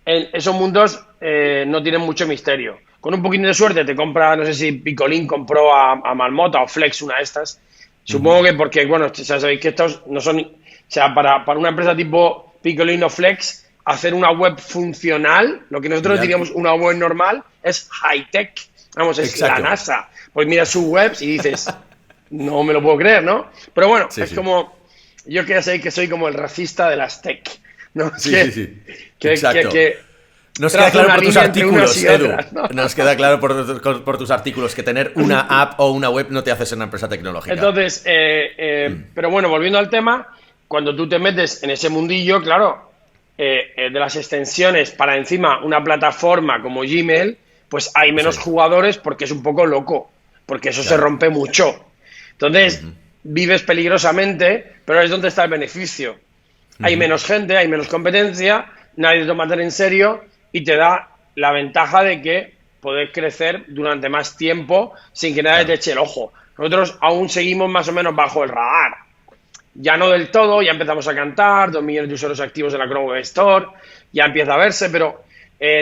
esos mundos no tienen mucho misterio. Con un poquito de suerte te compra, no sé si Picolín compró a Marmota o Flex, una de estas. Supongo que porque, bueno, ya sabéis que estos no son... O sea, para una empresa tipo Picolín o Flex, hacer una web funcional, lo que nosotros diríamos una web normal, es high-tech. Vamos, es la NASA. Pues miras sus webs y dices, no me lo puedo creer, ¿no? Pero bueno, como... Yo que ya sé que soy como el racista de las tech, ¿no? Exacto. Nos queda claro por tus artículos, Edu. ¿No? Nos queda claro por tus artículos que tener una app o una web no te hace ser una empresa tecnológica. Entonces, pero bueno, volviendo al tema, cuando tú te metes en ese mundillo, claro, de las extensiones para encima una plataforma como Gmail, pues hay menos jugadores porque es un poco loco, porque eso se rompe mucho. Entonces, vives peligrosamente, pero es donde está el beneficio. Hay menos gente, hay menos competencia, nadie te toma tan en serio y te da la ventaja de que poder crecer durante más tiempo sin que nadie te eche el ojo. Nosotros aún seguimos más o menos bajo el radar. Ya no del todo, ya empezamos a cantar, 2 millones de usuarios activos en la Chrome Web Store, ya empieza a verse, pero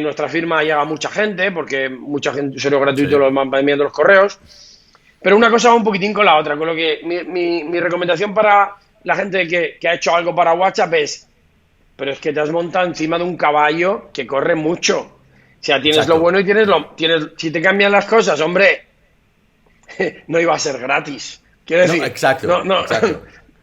nuestra firma llega a mucha gente, porque mucha gente, usuarios gratuitos, los van enviando los correos. Pero una cosa va un poquitín con la otra, con lo que mi recomendación para la gente que ha hecho algo para WhatsApp es, pero es que te has montado encima de un caballo que corre mucho. O sea, tienes lo bueno y si te cambian las cosas, hombre, no iba a ser gratis. Quiero decir, exacto.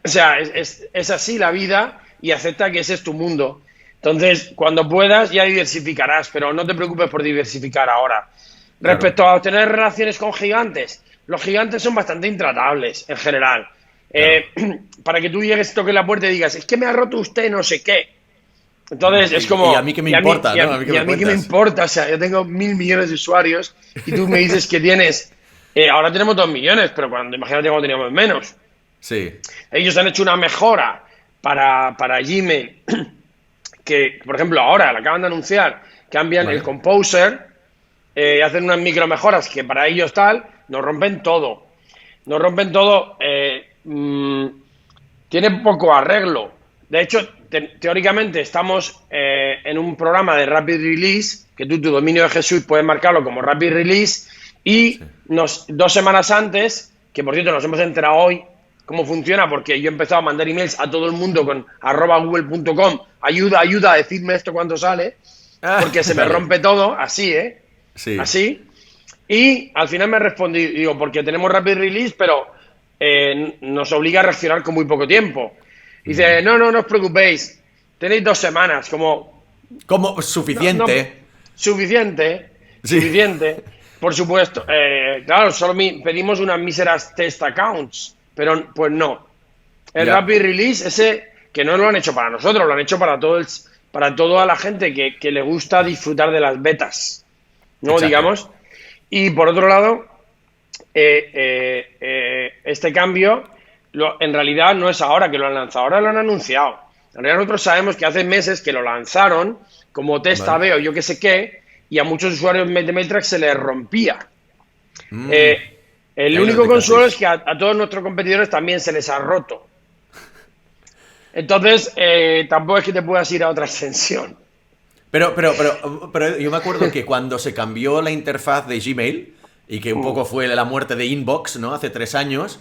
O sea, es así la vida y acepta que ese es tu mundo. Entonces, cuando puedas ya diversificarás, pero no te preocupes por diversificar ahora. Respecto a tener relaciones con gigantes, los gigantes son bastante intratables en general. Para que tú llegues, toques la puerta y digas, es que me ha roto usted no sé qué. Entonces es como... Y a mí que me importa, ¿no? A mí que me importa, o sea, yo tengo 1.000 millones de usuarios y tú me dices que tienes... ahora tenemos 2 millones, pero imagínate cuando teníamos menos. Sí. Ellos han hecho una mejora para Gmail que, por ejemplo, ahora la acaban de anunciar, cambian el Composer, hacen unas micro mejoras que para ellos nos rompen todo. Tiene poco arreglo. De hecho, teóricamente estamos en un programa de Rapid Release, que tu dominio de G Suite puedes marcarlo como Rapid Release, y 2 semanas antes, que por cierto nos hemos enterado hoy cómo funciona, porque yo he empezado a mandar emails a todo el mundo con @google.com, ayuda, decidme esto cuando sale, porque se me rompe todo, así, Sí. Así. Y al final me respondí, digo, porque tenemos Rapid Release, pero nos obliga a reaccionar con muy poco tiempo. Dice, no os preocupéis, tenéis 2 semanas, como suficiente. Suficiente. Por supuesto. Claro, solo pedimos unas míseras test accounts, pero pues no. El Rapid Release, ese que no lo han hecho para nosotros, lo han hecho para toda la gente que le gusta disfrutar de las betas, ¿no? Exacto. Digamos. Y por otro lado, este cambio en realidad no es ahora que lo han lanzado, ahora lo han anunciado. En realidad nosotros sabemos que hace meses que lo lanzaron como test AB o yo qué sé qué, y a muchos usuarios de MailTrack se les rompía. El único consuelo es que a todos nuestros competidores también se les ha roto. Entonces, tampoco es que te puedas ir a otra extensión. Pero yo me acuerdo que cuando se cambió la interfaz de Gmail, y que un poco fue la muerte de Inbox, ¿no? Hace 3 años,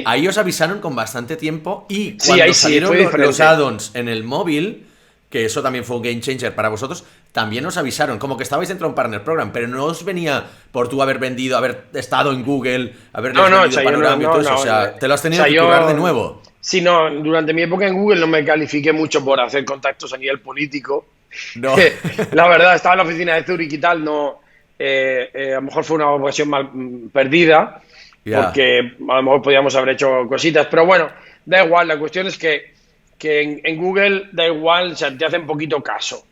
ahí os avisaron con bastante tiempo, y cuando salieron los add-ons en el móvil, que eso también fue un game changer para vosotros, también os avisaron, como que estabais dentro de un partner program, pero no os venía por tú haber vendido, haber estado en Google, haber vendido Panorama y todo eso, o sea, te lo has tenido que currar de nuevo. Sí, no, durante mi época en Google no me califiqué mucho por hacer contactos a nivel político. No. La verdad, estaba en la oficina de Zurich y tal, no, a lo mejor fue una ocasión mal perdida, porque a lo mejor podíamos haber hecho cositas, pero bueno, da igual, la cuestión es que en Google da igual, o sea, te hacen poquito caso.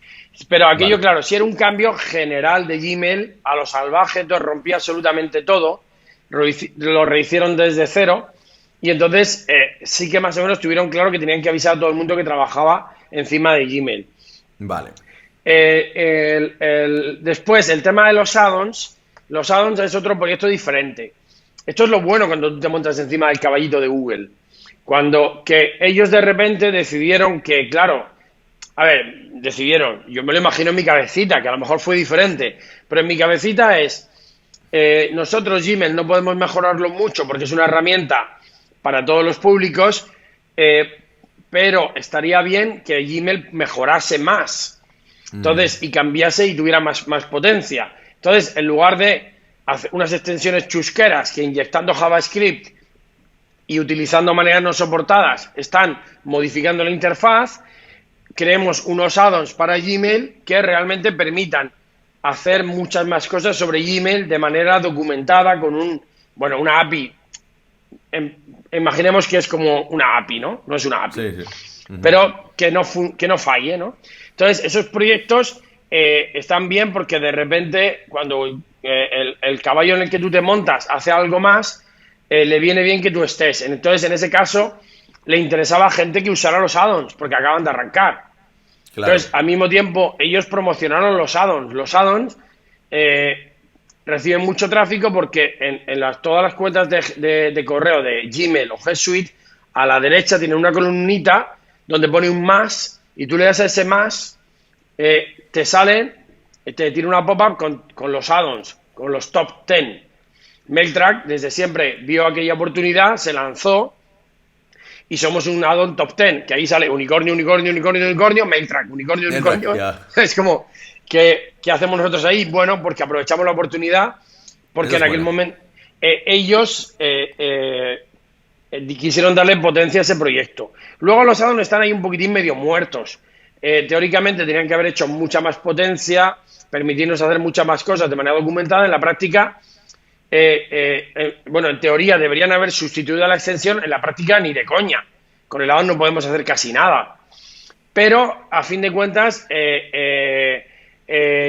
Pero aquello, claro, si era un cambio general de Gmail a lo salvaje, entonces rompía absolutamente todo, lo rehicieron desde cero, y entonces sí que más o menos tuvieron claro que tenían que avisar a todo el mundo que trabajaba encima de Gmail. Vale. Después, el tema de los add-ons es otro proyecto diferente. Esto es lo bueno cuando tú te montas encima del caballito de Google. Cuando que ellos de repente decidieron que, claro, yo me lo imagino en mi cabecita, que a lo mejor fue diferente, pero en mi cabecita nosotros Gmail no podemos mejorarlo mucho porque es una herramienta para todos los públicos, pero estaría bien que Gmail mejorase más, entonces, y cambiase y tuviera más potencia. Entonces, en lugar de hacer unas extensiones chusqueras que inyectando JavaScript y utilizando maneras no soportadas están modificando la interfaz, creemos unos add-ons para Gmail que realmente permitan hacer muchas más cosas sobre Gmail de manera documentada con una API. Imaginemos que es como una API, ¿no? No es una API. Sí. Pero que no falle, ¿no? Entonces, esos proyectos están bien porque de repente cuando el caballo en el que tú te montas hace algo más, le viene bien que tú estés. Entonces, en ese caso, le interesaba a gente que usara los add-ons, porque acaban de arrancar. Claro. Entonces, al mismo tiempo, ellos promocionaron los add-ons. Los add-ons reciben mucho tráfico porque en todas las cuentas de correo de Gmail o G Suite, a la derecha tienen una columnita donde pone un más y tú le das a ese más, te tiene una pop-up con los add-ons, con los top 10. MailTrack desde siempre vio aquella oportunidad, se lanzó y somos un add-on top 10, que ahí sale unicornio, MailTrack, unicornio. Es como, ¿qué hacemos nosotros ahí? Bueno, porque aprovechamos la oportunidad, porque en aquel momento ellos quisieron darle potencia a ese proyecto. Luego los add-ons están ahí un poquitín medio muertos. Teóricamente tenían que haber hecho mucha más potencia, permitirnos hacer muchas más cosas de manera documentada. En la práctica, bueno, en teoría deberían haber sustituido a la extensión, en la práctica ni de coña. Con el add-on no podemos hacer casi nada. Pero, a fin de cuentas,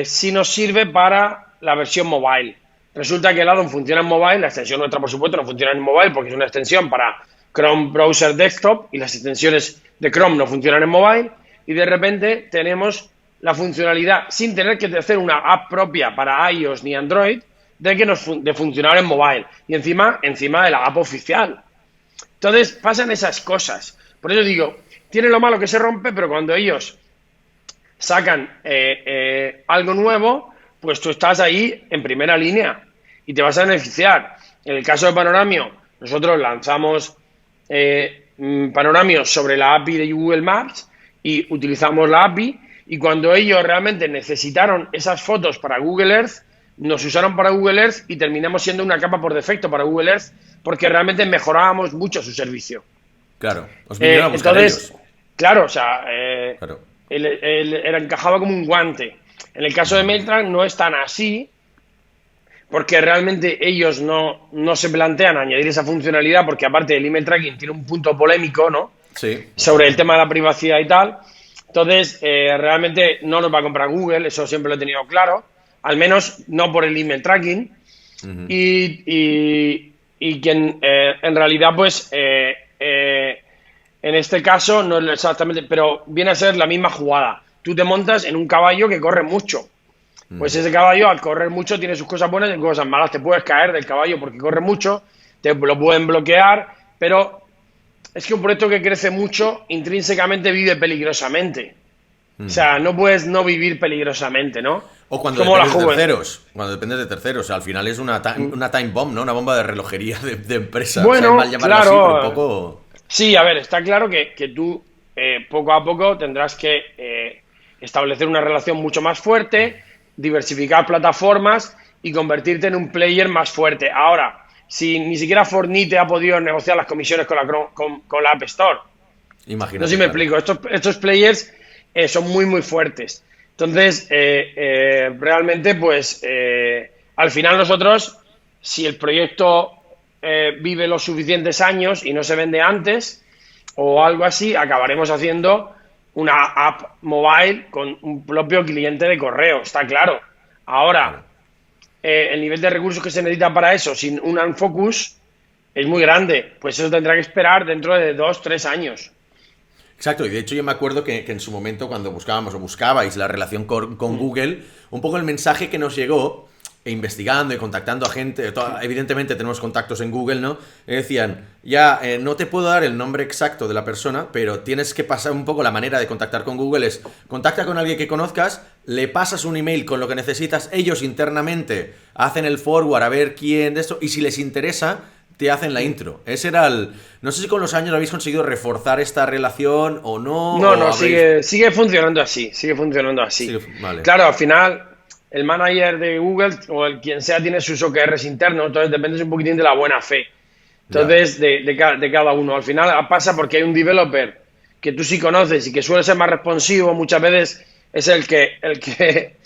sí nos sirve para la versión mobile. Resulta que el add-on funciona en mobile, la extensión nuestra, por supuesto, no funciona en mobile porque es una extensión para Chrome Browser Desktop y las extensiones de Chrome no funcionan en mobile, y de repente tenemos la funcionalidad, sin tener que hacer una app propia para iOS ni Android, de funcionar en mobile y encima de la app oficial. Entonces pasan esas cosas. Por eso digo, tiene lo malo que se rompe, pero cuando ellos sacan algo nuevo, pues tú estás ahí en primera línea y te vas a beneficiar. En el caso de Panoramio, nosotros lanzamos Panoramio sobre la API de Google Maps y utilizamos la API, y cuando ellos realmente necesitaron esas fotos para Google Earth, nos usaron para Google Earth y terminamos siendo una capa por defecto para Google Earth porque realmente mejorábamos mucho su servicio. Claro, os vinieron a buscar ellos. Claro, o sea, claro. Él encajaba como un guante. En el caso de MailTrack no es tan así, porque realmente ellos no se plantean añadir esa funcionalidad, porque aparte el email tracking tiene un punto polémico, ¿no? Sí. Sobre el tema de la privacidad y tal. Entonces, realmente no nos va a comprar Google, eso siempre lo he tenido claro, al menos no por el email tracking. Uh-huh. Y quien en realidad, pues, en este caso no es exactamente, pero viene a ser la misma jugada. Tú te montas en un caballo que corre mucho. Pues ese caballo, al correr mucho, tiene sus cosas buenas y cosas malas. Te puedes caer del caballo porque corre mucho, te lo pueden bloquear, pero es que un proyecto que crece mucho intrínsecamente vive peligrosamente. O sea, no puedes no vivir peligrosamente, ¿no? O cuando dependes de terceros. Cuando dependes de terceros. O sea, al final es una time bomb, ¿no? Una bomba de relojería de empresa. Bueno, o sea, claro. Así, pero un poco... Sí, a ver, está claro que tú poco a poco tendrás que establecer una relación mucho más fuerte, diversificar plataformas y convertirte en un player más fuerte. Ahora, si ni siquiera Fortnite ha podido negociar las comisiones con la App Store. Imagínate. No sé si me explico. Estos players son muy, muy fuertes. Entonces, realmente, pues, al final nosotros, si el proyecto vive los suficientes años y no se vende antes o algo así, acabaremos haciendo una app mobile con un propio cliente de correo, está claro. Ahora, el nivel de recursos que se necesita para eso sin un unfocus es muy grande, pues eso tendrá que esperar dentro de 2-3 años. Exacto, y de hecho yo me acuerdo que en su momento cuando buscabais la relación con Google, un poco el mensaje que nos llegó, investigando y contactando a gente, evidentemente tenemos contactos en Google, ¿no? Decían, ya no te puedo dar el nombre exacto de la persona, pero tienes que pasar un poco la manera de contactar con Google, es contacta con alguien que conozcas, le pasas un email con lo que necesitas, ellos internamente hacen el forward a ver quién de esto, y si les interesa, te hacen la intro. Ese era el... No sé si con los años habéis conseguido reforzar esta relación o no. No, sigue funcionando así, Sí, vale. Claro, al final... El manager de Google o el quien sea tiene sus OKRs internos, entonces depende un poquitín de la buena fe. Entonces, de cada uno. Al final pasa porque hay un developer que tú sí conoces y que suele ser más responsivo, muchas veces es el que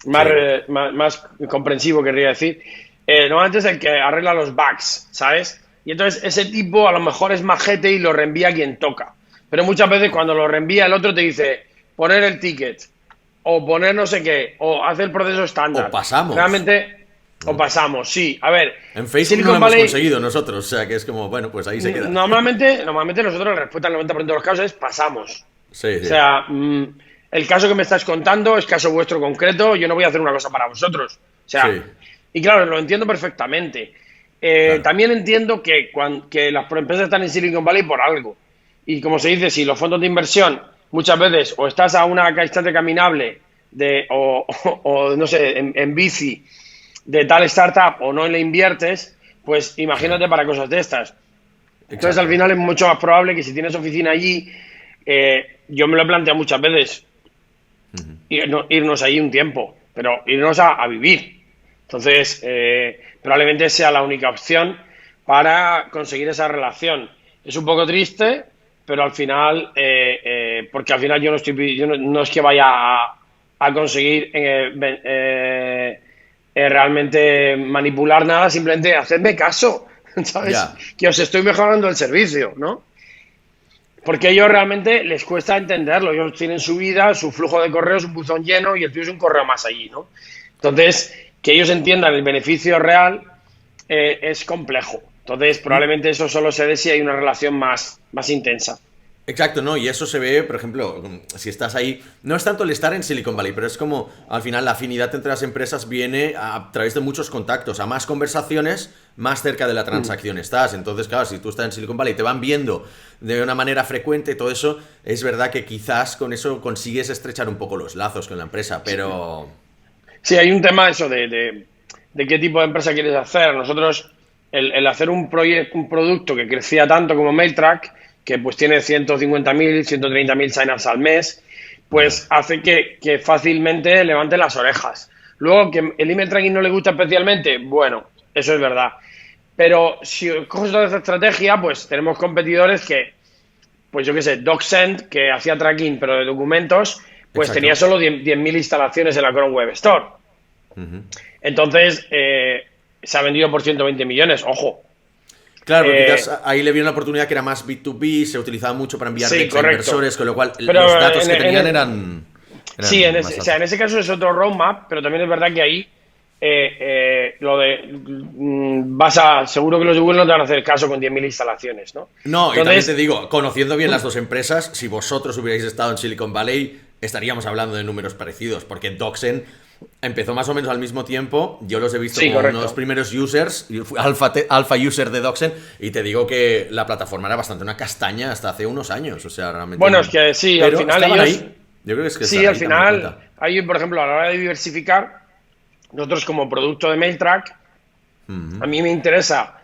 más comprensivo, querría decir. Normalmente es el que arregla los bugs, ¿sabes? Y entonces ese tipo a lo mejor es majete y lo reenvía a quien toca. Pero muchas veces cuando lo reenvía el otro te dice, poner el ticket, o poner no sé qué, o hacer el proceso estándar. O pasamos. Realmente, o pasamos, sí. A ver, en Facebook Silicon no lo hemos conseguido nosotros, o sea que es como, bueno, pues ahí se queda. Normalmente nosotros la respuesta al 90% de los casos es pasamos. Sí. O sea, el caso que me estás contando es caso vuestro concreto, yo no voy a hacer una cosa para vosotros. O sea, Y claro, lo entiendo perfectamente. Claro. También entiendo que las empresas están en Silicon Valley por algo. Y como se dice, si los fondos de inversión muchas veces o estás a una distancia caminable o no sé, en bici de tal startup o no le inviertes, pues imagínate para cosas de estas. Entonces al Exacto. final es mucho más probable que si tienes oficina allí, yo me lo he planteado muchas veces, irnos allí un tiempo, pero irnos a vivir. Entonces, probablemente sea la única opción para conseguir esa relación. Es un poco triste, pero al final, porque al final yo no es que vaya a conseguir realmente manipular nada, simplemente hacerme caso, ¿sabes? Ya. Que os estoy mejorando el servicio, ¿no? Porque a ellos realmente les cuesta entenderlo. Ellos tienen su vida, su flujo de correos, un buzón lleno y el tuyo es un correo más allí, ¿no? Entonces, que ellos entiendan el beneficio real es complejo. Entonces, probablemente eso solo se dé si hay una relación más intensa. Exacto, ¿no? Y eso se ve, por ejemplo, si estás ahí, no es tanto el estar en Silicon Valley, pero es como al final la afinidad entre las empresas viene a través de muchos contactos, a más conversaciones, más cerca de la transacción estás. Entonces, claro, si tú estás en Silicon Valley y te van viendo de una manera frecuente, todo eso, es verdad que quizás con eso consigues estrechar un poco los lazos con la empresa, pero... Sí, hay un tema eso de qué tipo de empresa quieres hacer. Nosotros, el hacer un producto que crecía tanto como MailTrack, que pues tiene 150.000, 130.000 signups al mes, Ya. pues hace que fácilmente levante las orejas. Luego, que el email tracking no le gusta especialmente, bueno, eso es verdad. Pero si coges toda esa estrategia, pues tenemos competidores que, pues yo qué sé, DocSend, que hacía tracking pero de documentos, pues tenía Exacto. solo 10.000 instalaciones en la Chrome Web Store. Entonces, se ha vendido por 120 millones, ojo. Claro, pero Eh, quizás ahí le vieron la oportunidad que era más B2B, se utilizaba mucho para enviar sí, decks a correcto. inversores, con lo cual los Pero datos que tenían sí, eran más o sea, altos. en ese caso es otro roadmap, pero también es verdad que ahí lo de seguro que los de Google no te van a hacer caso con 10.000 instalaciones, ¿no? No, y también te Entonces, digo, conociendo bien las dos empresas, si vosotros hubierais estado en Silicon Valley, estaríamos hablando de números parecidos, porque Doxen empezó más o menos al mismo tiempo. Yo los he visto sí, como uno de los correcto. primeros users, yo fui alfa user de Doxen, y te digo que la plataforma era bastante una castaña hasta hace unos años, o sea, realmente Bueno, es no. que sí, al Pero final estaban ellos, ahí. Yo creo que es que sí, están al ahí también final, cuenta. hay, por ejemplo, a la hora de diversificar, nosotros como producto de MailTrack, a mí me interesa,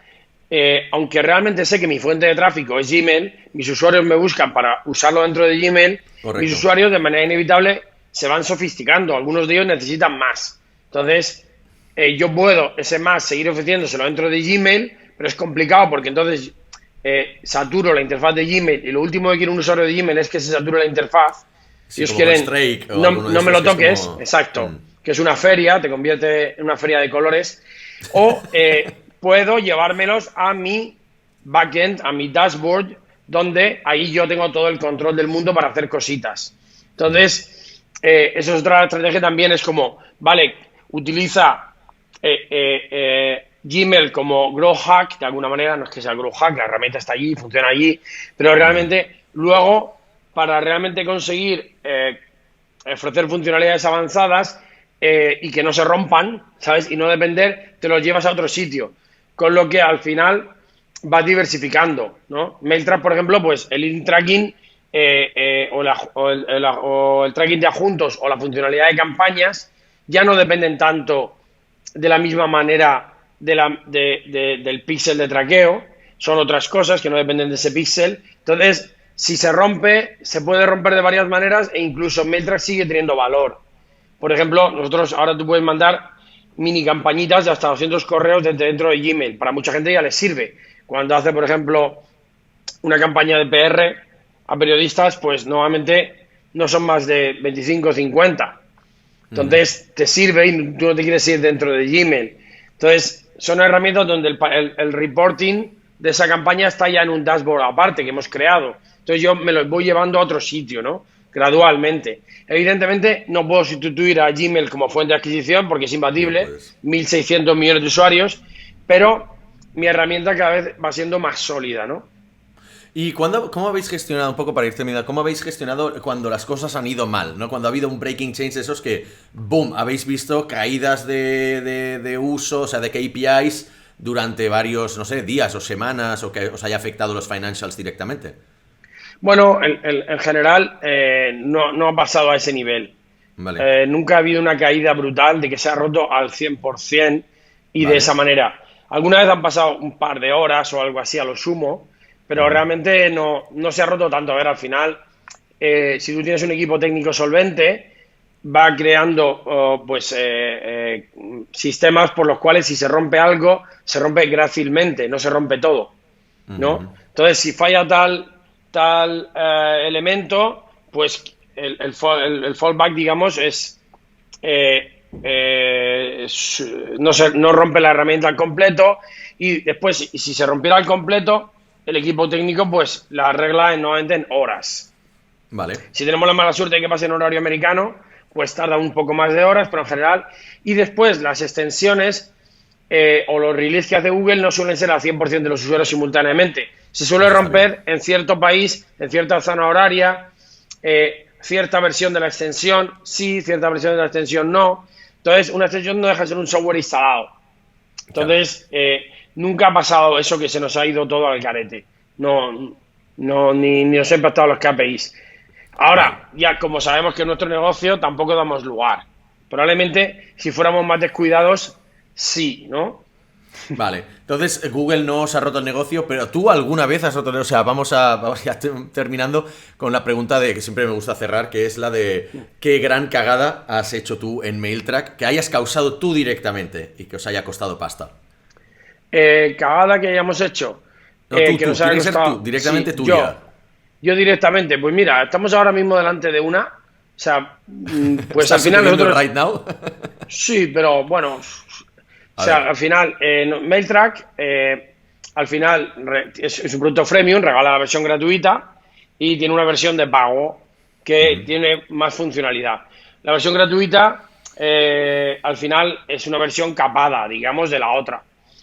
aunque realmente sé que mi fuente de tráfico es Gmail, mis usuarios me buscan para usarlo dentro de Gmail, mis Correcto. usuarios de manera inevitable se van sofisticando, algunos de ellos necesitan más. Entonces, yo puedo ese más seguir ofreciéndoselo dentro de Gmail, pero es complicado porque entonces saturo la interfaz de Gmail y lo último que quiere un usuario de Gmail es que se sature la interfaz. Sí, Ellos como con quieren, Strike o no, alguno de no me estos lo que es toques, como... exacto, que es una feria, te convierte en una feria de colores, o puedo llevármelos a mi backend, a mi dashboard, donde ahí yo tengo todo el control del mundo para hacer cositas. Entonces, eso es otra estrategia también, es como, vale, utiliza Gmail como Grow Hack, de alguna manera, no es que sea Grow Hack, la herramienta está allí, funciona allí, pero Ya. realmente luego, para realmente conseguir ofrecer funcionalidades avanzadas y que no se rompan, ¿sabes? Y no depender, te los llevas a otro sitio. Con lo que al final vas diversificando, ¿no? MailTrack, por ejemplo, pues el link tracking o el tracking de adjuntos o la funcionalidad de campañas ya no dependen tanto de la misma manera del píxel de traqueo, son otras cosas que no dependen de ese píxel. Entonces, si se rompe, se puede romper de varias maneras e incluso MailTrack sigue teniendo valor. Por ejemplo, nosotros ahora tú puedes mandar mini campañitas de hasta 200 correos dentro de Gmail. Para mucha gente ya les sirve. Cuando hace, por ejemplo, una campaña de PR a periodistas, pues normalmente no son más de 25 o 50. Entonces, te sirve y tú no te quieres ir dentro de Gmail. Entonces, son herramientas donde el reporting de esa campaña está ya en un dashboard aparte que hemos creado. Entonces, yo me lo voy llevando a otro sitio, ¿no? Gradualmente. Evidentemente, no puedo sustituir a Gmail como fuente de adquisición porque es No imbatible, puedes. 1.600 millones de usuarios, pero mi herramienta cada vez va siendo más sólida, ¿no? ¿Y cómo habéis gestionado, un poco para ir terminando, cómo habéis gestionado cuando las cosas han ido mal, ¿no? Cuando ha habido un breaking change de esos que, boom, habéis visto caídas de uso, o sea, de KPIs durante varios, no sé, días o semanas, o que os haya afectado los financials directamente. Bueno, en general no ha pasado a ese nivel. Vale, Nunca ha habido una caída brutal de que se ha roto al 100% y de vale. esa manera. Alguna vez han pasado un par de horas o algo así a lo sumo, pero Ujú. realmente no se ha roto tanto. A ver, al final, si tú tienes un equipo técnico solvente, va creando sistemas por los cuales si se rompe algo, se rompe grácilmente, no se rompe todo, Ujú. ¿no? Entonces, si falla tal elemento, pues el fallback, digamos, es no rompe la herramienta al completo y después, si se rompiera al completo, el equipo técnico pues la arregla normalmente en horas. Vale. Si tenemos la mala suerte de que pase en horario americano, pues tarda un poco más de horas, pero en general. Y después las extensiones o los releases que hace Google no suelen ser al 100% de los usuarios simultáneamente. Se suele Eso está bien. romper en cierto país, en cierta zona horaria, cierta versión de la extensión sí, cierta versión de la extensión no. Entonces, una extensión no deja de ser un software instalado. Claro. Entonces, nunca ha pasado eso que se nos ha ido todo al carete. Ni nos ha impactado los KPIs. Vale. Ahora, ya como sabemos que en nuestro negocio tampoco damos lugar. Probablemente, si fuéramos más descuidados, sí, ¿no? Vale, entonces Google no os ha roto el negocio, pero tú alguna vez has roto el negocio. O sea, vamos ya terminando con la pregunta de que siempre me gusta cerrar, que es la de qué gran cagada has hecho tú en MailTrack que hayas causado tú directamente y que os haya costado pasta. Cagada que hayamos hecho, No, que nos tiene haya que ser tú, costado. directamente Sí, tuya. yo directamente. Pues mira, estamos ahora mismo delante de una. O sea, pues al ¿Estás final sucediendo el nosotros. right now? Sí, pero bueno. O A sea, ver. al final, MailTrack, al final es un producto freemium, regala la versión gratuita y tiene una versión de pago que Ujú. tiene más funcionalidad. La versión gratuita, al final, es una versión capada, digamos, de la otra.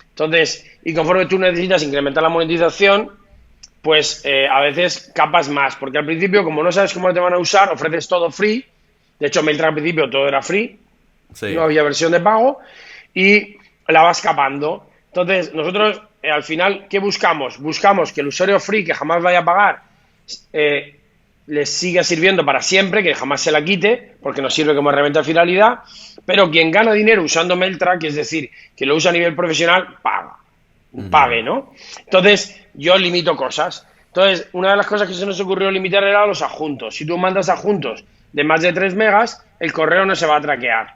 Entonces, y conforme tú necesitas incrementar la monetización, pues a veces capas más, porque al principio, como no sabes cómo te van a usar, ofreces todo free. De hecho, MailTrack al principio todo era free, no Sí. había versión de pago y la vas capando. Entonces, nosotros al final, ¿qué buscamos? Buscamos que el usuario free que jamás vaya a pagar eh, les siga sirviendo para siempre, que jamás se la quite, porque nos sirve como herramienta de finalidad, pero quien gana dinero usando MailTrack, es decir, que lo usa a nivel profesional, pague, Ujú. ¿no? Entonces, yo limito cosas. Entonces, una de las cosas que se nos ocurrió limitar era los adjuntos. Si tú mandas adjuntos de más de 3 megas, el correo no se va a traquear.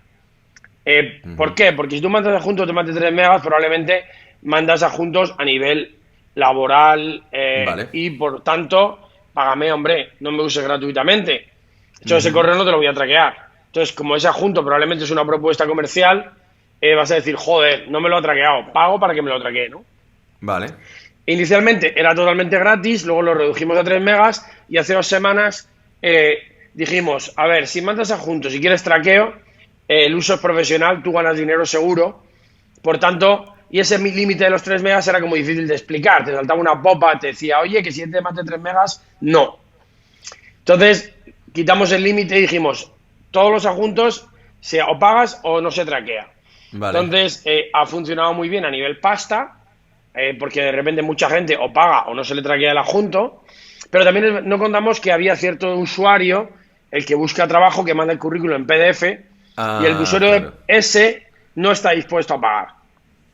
¿Por Ujú. qué? Porque si tú mandas adjuntos de más de 3 megas, probablemente mandas adjuntos a nivel laboral Vale. y por tanto, págame, hombre, no me uses gratuitamente. De hecho, ese Ujú. correo no te lo voy a traquear. Entonces, como ese adjunto probablemente es una propuesta comercial, vas a decir, joder, no me lo ha traqueado, pago para que me lo traquee, ¿no? Vale. Inicialmente era totalmente gratis, luego lo redujimos a 3 megas y hace 2 semanas dijimos, a ver, si mandas adjuntos y quieres traqueo, el uso es profesional, tú ganas dinero seguro, por tanto, y ese límite de los 3 megas era como difícil de explicar, te saltaba una popa, te decía, oye, que si es de más de 3 megas, no. Entonces, quitamos el límite y dijimos, todos los adjuntos o pagas o no se traquea. Vale. Entonces, ha funcionado muy bien a nivel pasta, porque de repente mucha gente o paga o no se le traquea el adjunto, pero también no contamos que había cierto usuario, el que busca trabajo, que manda el currículum en PDF, y el Ah, usuario claro. ese no está dispuesto a pagar.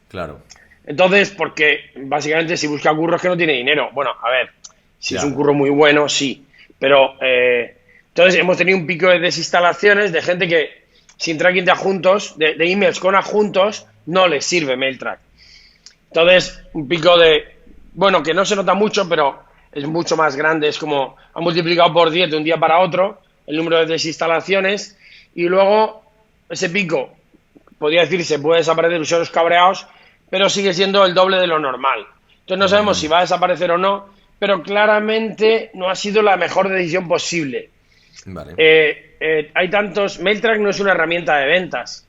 Claro. Entonces, porque básicamente si busca curros que no tiene dinero. Bueno, a ver, si es un Ya. curro muy bueno, sí. Pero entonces hemos tenido un pico de desinstalaciones de gente que sin tracking de adjuntos, de emails con adjuntos, no les sirve MailTrack. Entonces, un pico bueno, que no se nota mucho, pero es mucho más grande. Es como, ha multiplicado por 10 de un día para otro el número de desinstalaciones y luego ese pico, podría decirse, puede desaparecer usuarios cabreados, pero sigue siendo el doble de lo normal. Entonces no sabemos si va a desaparecer o no, pero claramente no ha sido la mejor decisión posible. Vale. Hay tantos... MailTrack no es una herramienta de ventas.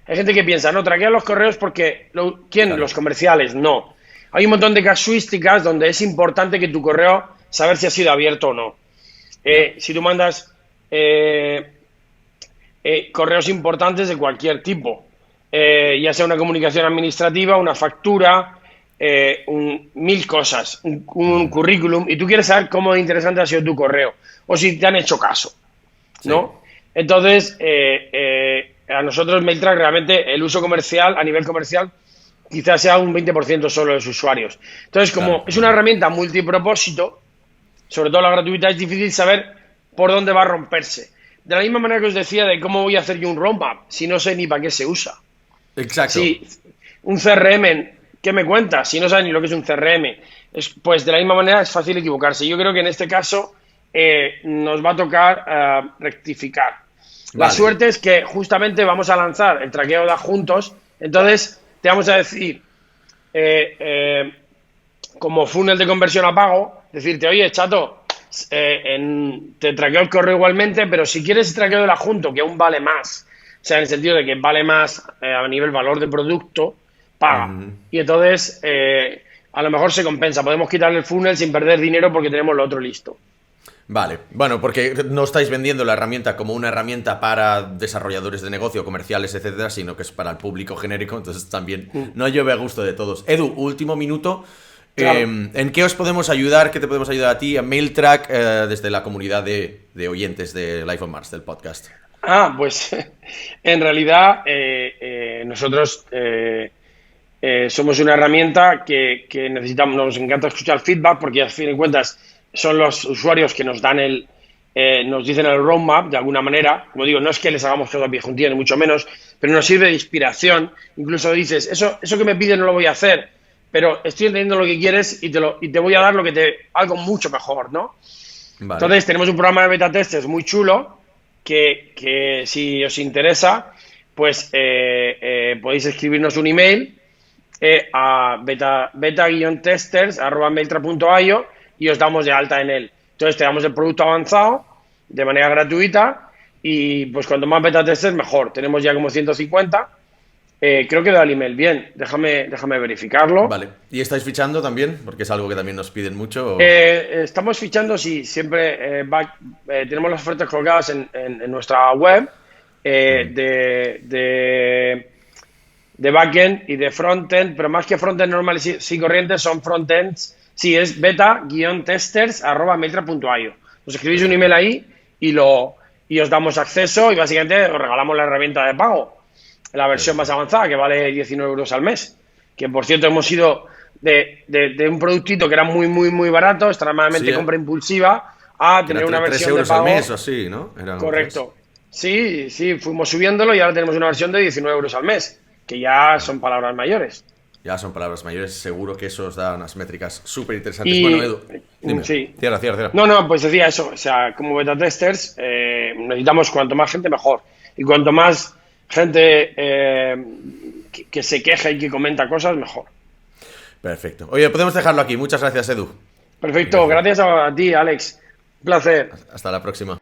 Hay gente que piensa, no, traquea los correos porque... ¿Quién? Claro. Los comerciales. No. Hay un montón de casuísticas donde es importante que tu correo saber si ha sido abierto o no. Si tú mandas correos importantes de cualquier tipo, ya sea una comunicación administrativa, una factura, mil cosas, un currículum, y tú quieres saber cómo de interesante ha sido tu correo, o si te han hecho caso, ¿no? Sí. Entonces, a nosotros MailTrack realmente el uso comercial, a nivel comercial, quizás sea un 20% solo de los usuarios. Entonces, como es una herramienta multipropósito, sobre todo la gratuita, es difícil saber por dónde va a romperse. De la misma manera que os decía de cómo voy a hacer yo un roadmap si no sé ni para qué se usa. Exacto. Si un CRM, ¿qué me cuentas? Si no sabes ni lo que es un CRM, pues de la misma manera es fácil equivocarse. Yo creo que en este caso nos va a tocar rectificar. La suerte es que justamente vamos a lanzar el traqueo de adjuntos, entonces te vamos a decir, como funnel de conversión a pago, decirte, oye, chato, te traqueo el correo igualmente, pero si quieres traqueo del adjunto, que aún vale más, o sea, en el sentido de que vale más a nivel valor de producto, paga. Y entonces, a lo mejor se compensa. Podemos quitarle el funnel sin perder dinero porque tenemos lo otro listo. Vale, bueno, porque no estáis vendiendo la herramienta como una herramienta para desarrolladores de negocio, comerciales, etcétera, sino que es para el público genérico, entonces también no llueve a gusto de todos. Edu, último minuto. Claro. ¿En qué os podemos ayudar? ¿Qué te podemos ayudar a ti, a MailTrack, desde la comunidad de oyentes de Life on Mars, del podcast? Pues en realidad nosotros somos una herramienta que necesitamos, nos encanta escuchar feedback porque a fin de cuentas son los usuarios que nos dan nos dicen el roadmap de alguna manera. Como digo, no es que les hagamos todo a pie juntillas, ni mucho menos, pero nos sirve de inspiración. Incluso dices, eso que me piden no lo voy a hacer, pero estoy entendiendo lo que quieres y te voy a dar algo mucho mejor, ¿no? Vale. Entonces tenemos un programa de beta testers muy chulo que si os interesa, pues podéis escribirnos un email a beta-testers@mailtrack.io y os damos de alta en él. Entonces te damos el producto avanzado de manera gratuita y pues cuanto más beta testers mejor. Tenemos ya como 150. Creo que da el email bien. Déjame verificarlo. Vale. ¿Y estáis fichando también? Porque es algo que también nos piden mucho. Estamos fichando, sí. Siempre tenemos las ofertas colgadas en nuestra web de backend y de frontend, pero más que frontend normales y corrientes, son frontends. Sí, es beta-testers@mailtrack.io. Os escribís un email ahí y os damos acceso y básicamente os regalamos la herramienta de pago, la versión más avanzada, que vale 19 euros al mes. Que, por cierto, hemos ido de un productito que era muy, muy, muy barato, extremadamente compra impulsiva, a tener una versión de pago. 3 euros al mes o así, ¿no? Correcto. Sí, fuimos subiéndolo y ahora tenemos una versión de 19 euros al mes, que ya son palabras mayores. Ya son palabras mayores, seguro que eso os da unas métricas súper interesantes. Bueno, Edu, dime. Sí. Cierra. No, pues decía eso. O sea, como beta testers, necesitamos cuanto más gente, mejor. Y cuanto más gente que se queja y que comenta cosas, mejor. Perfecto. Oye, podemos dejarlo aquí. Muchas gracias, Edu. Perfecto. Gracias a ti, Alex. Un placer. Hasta la próxima.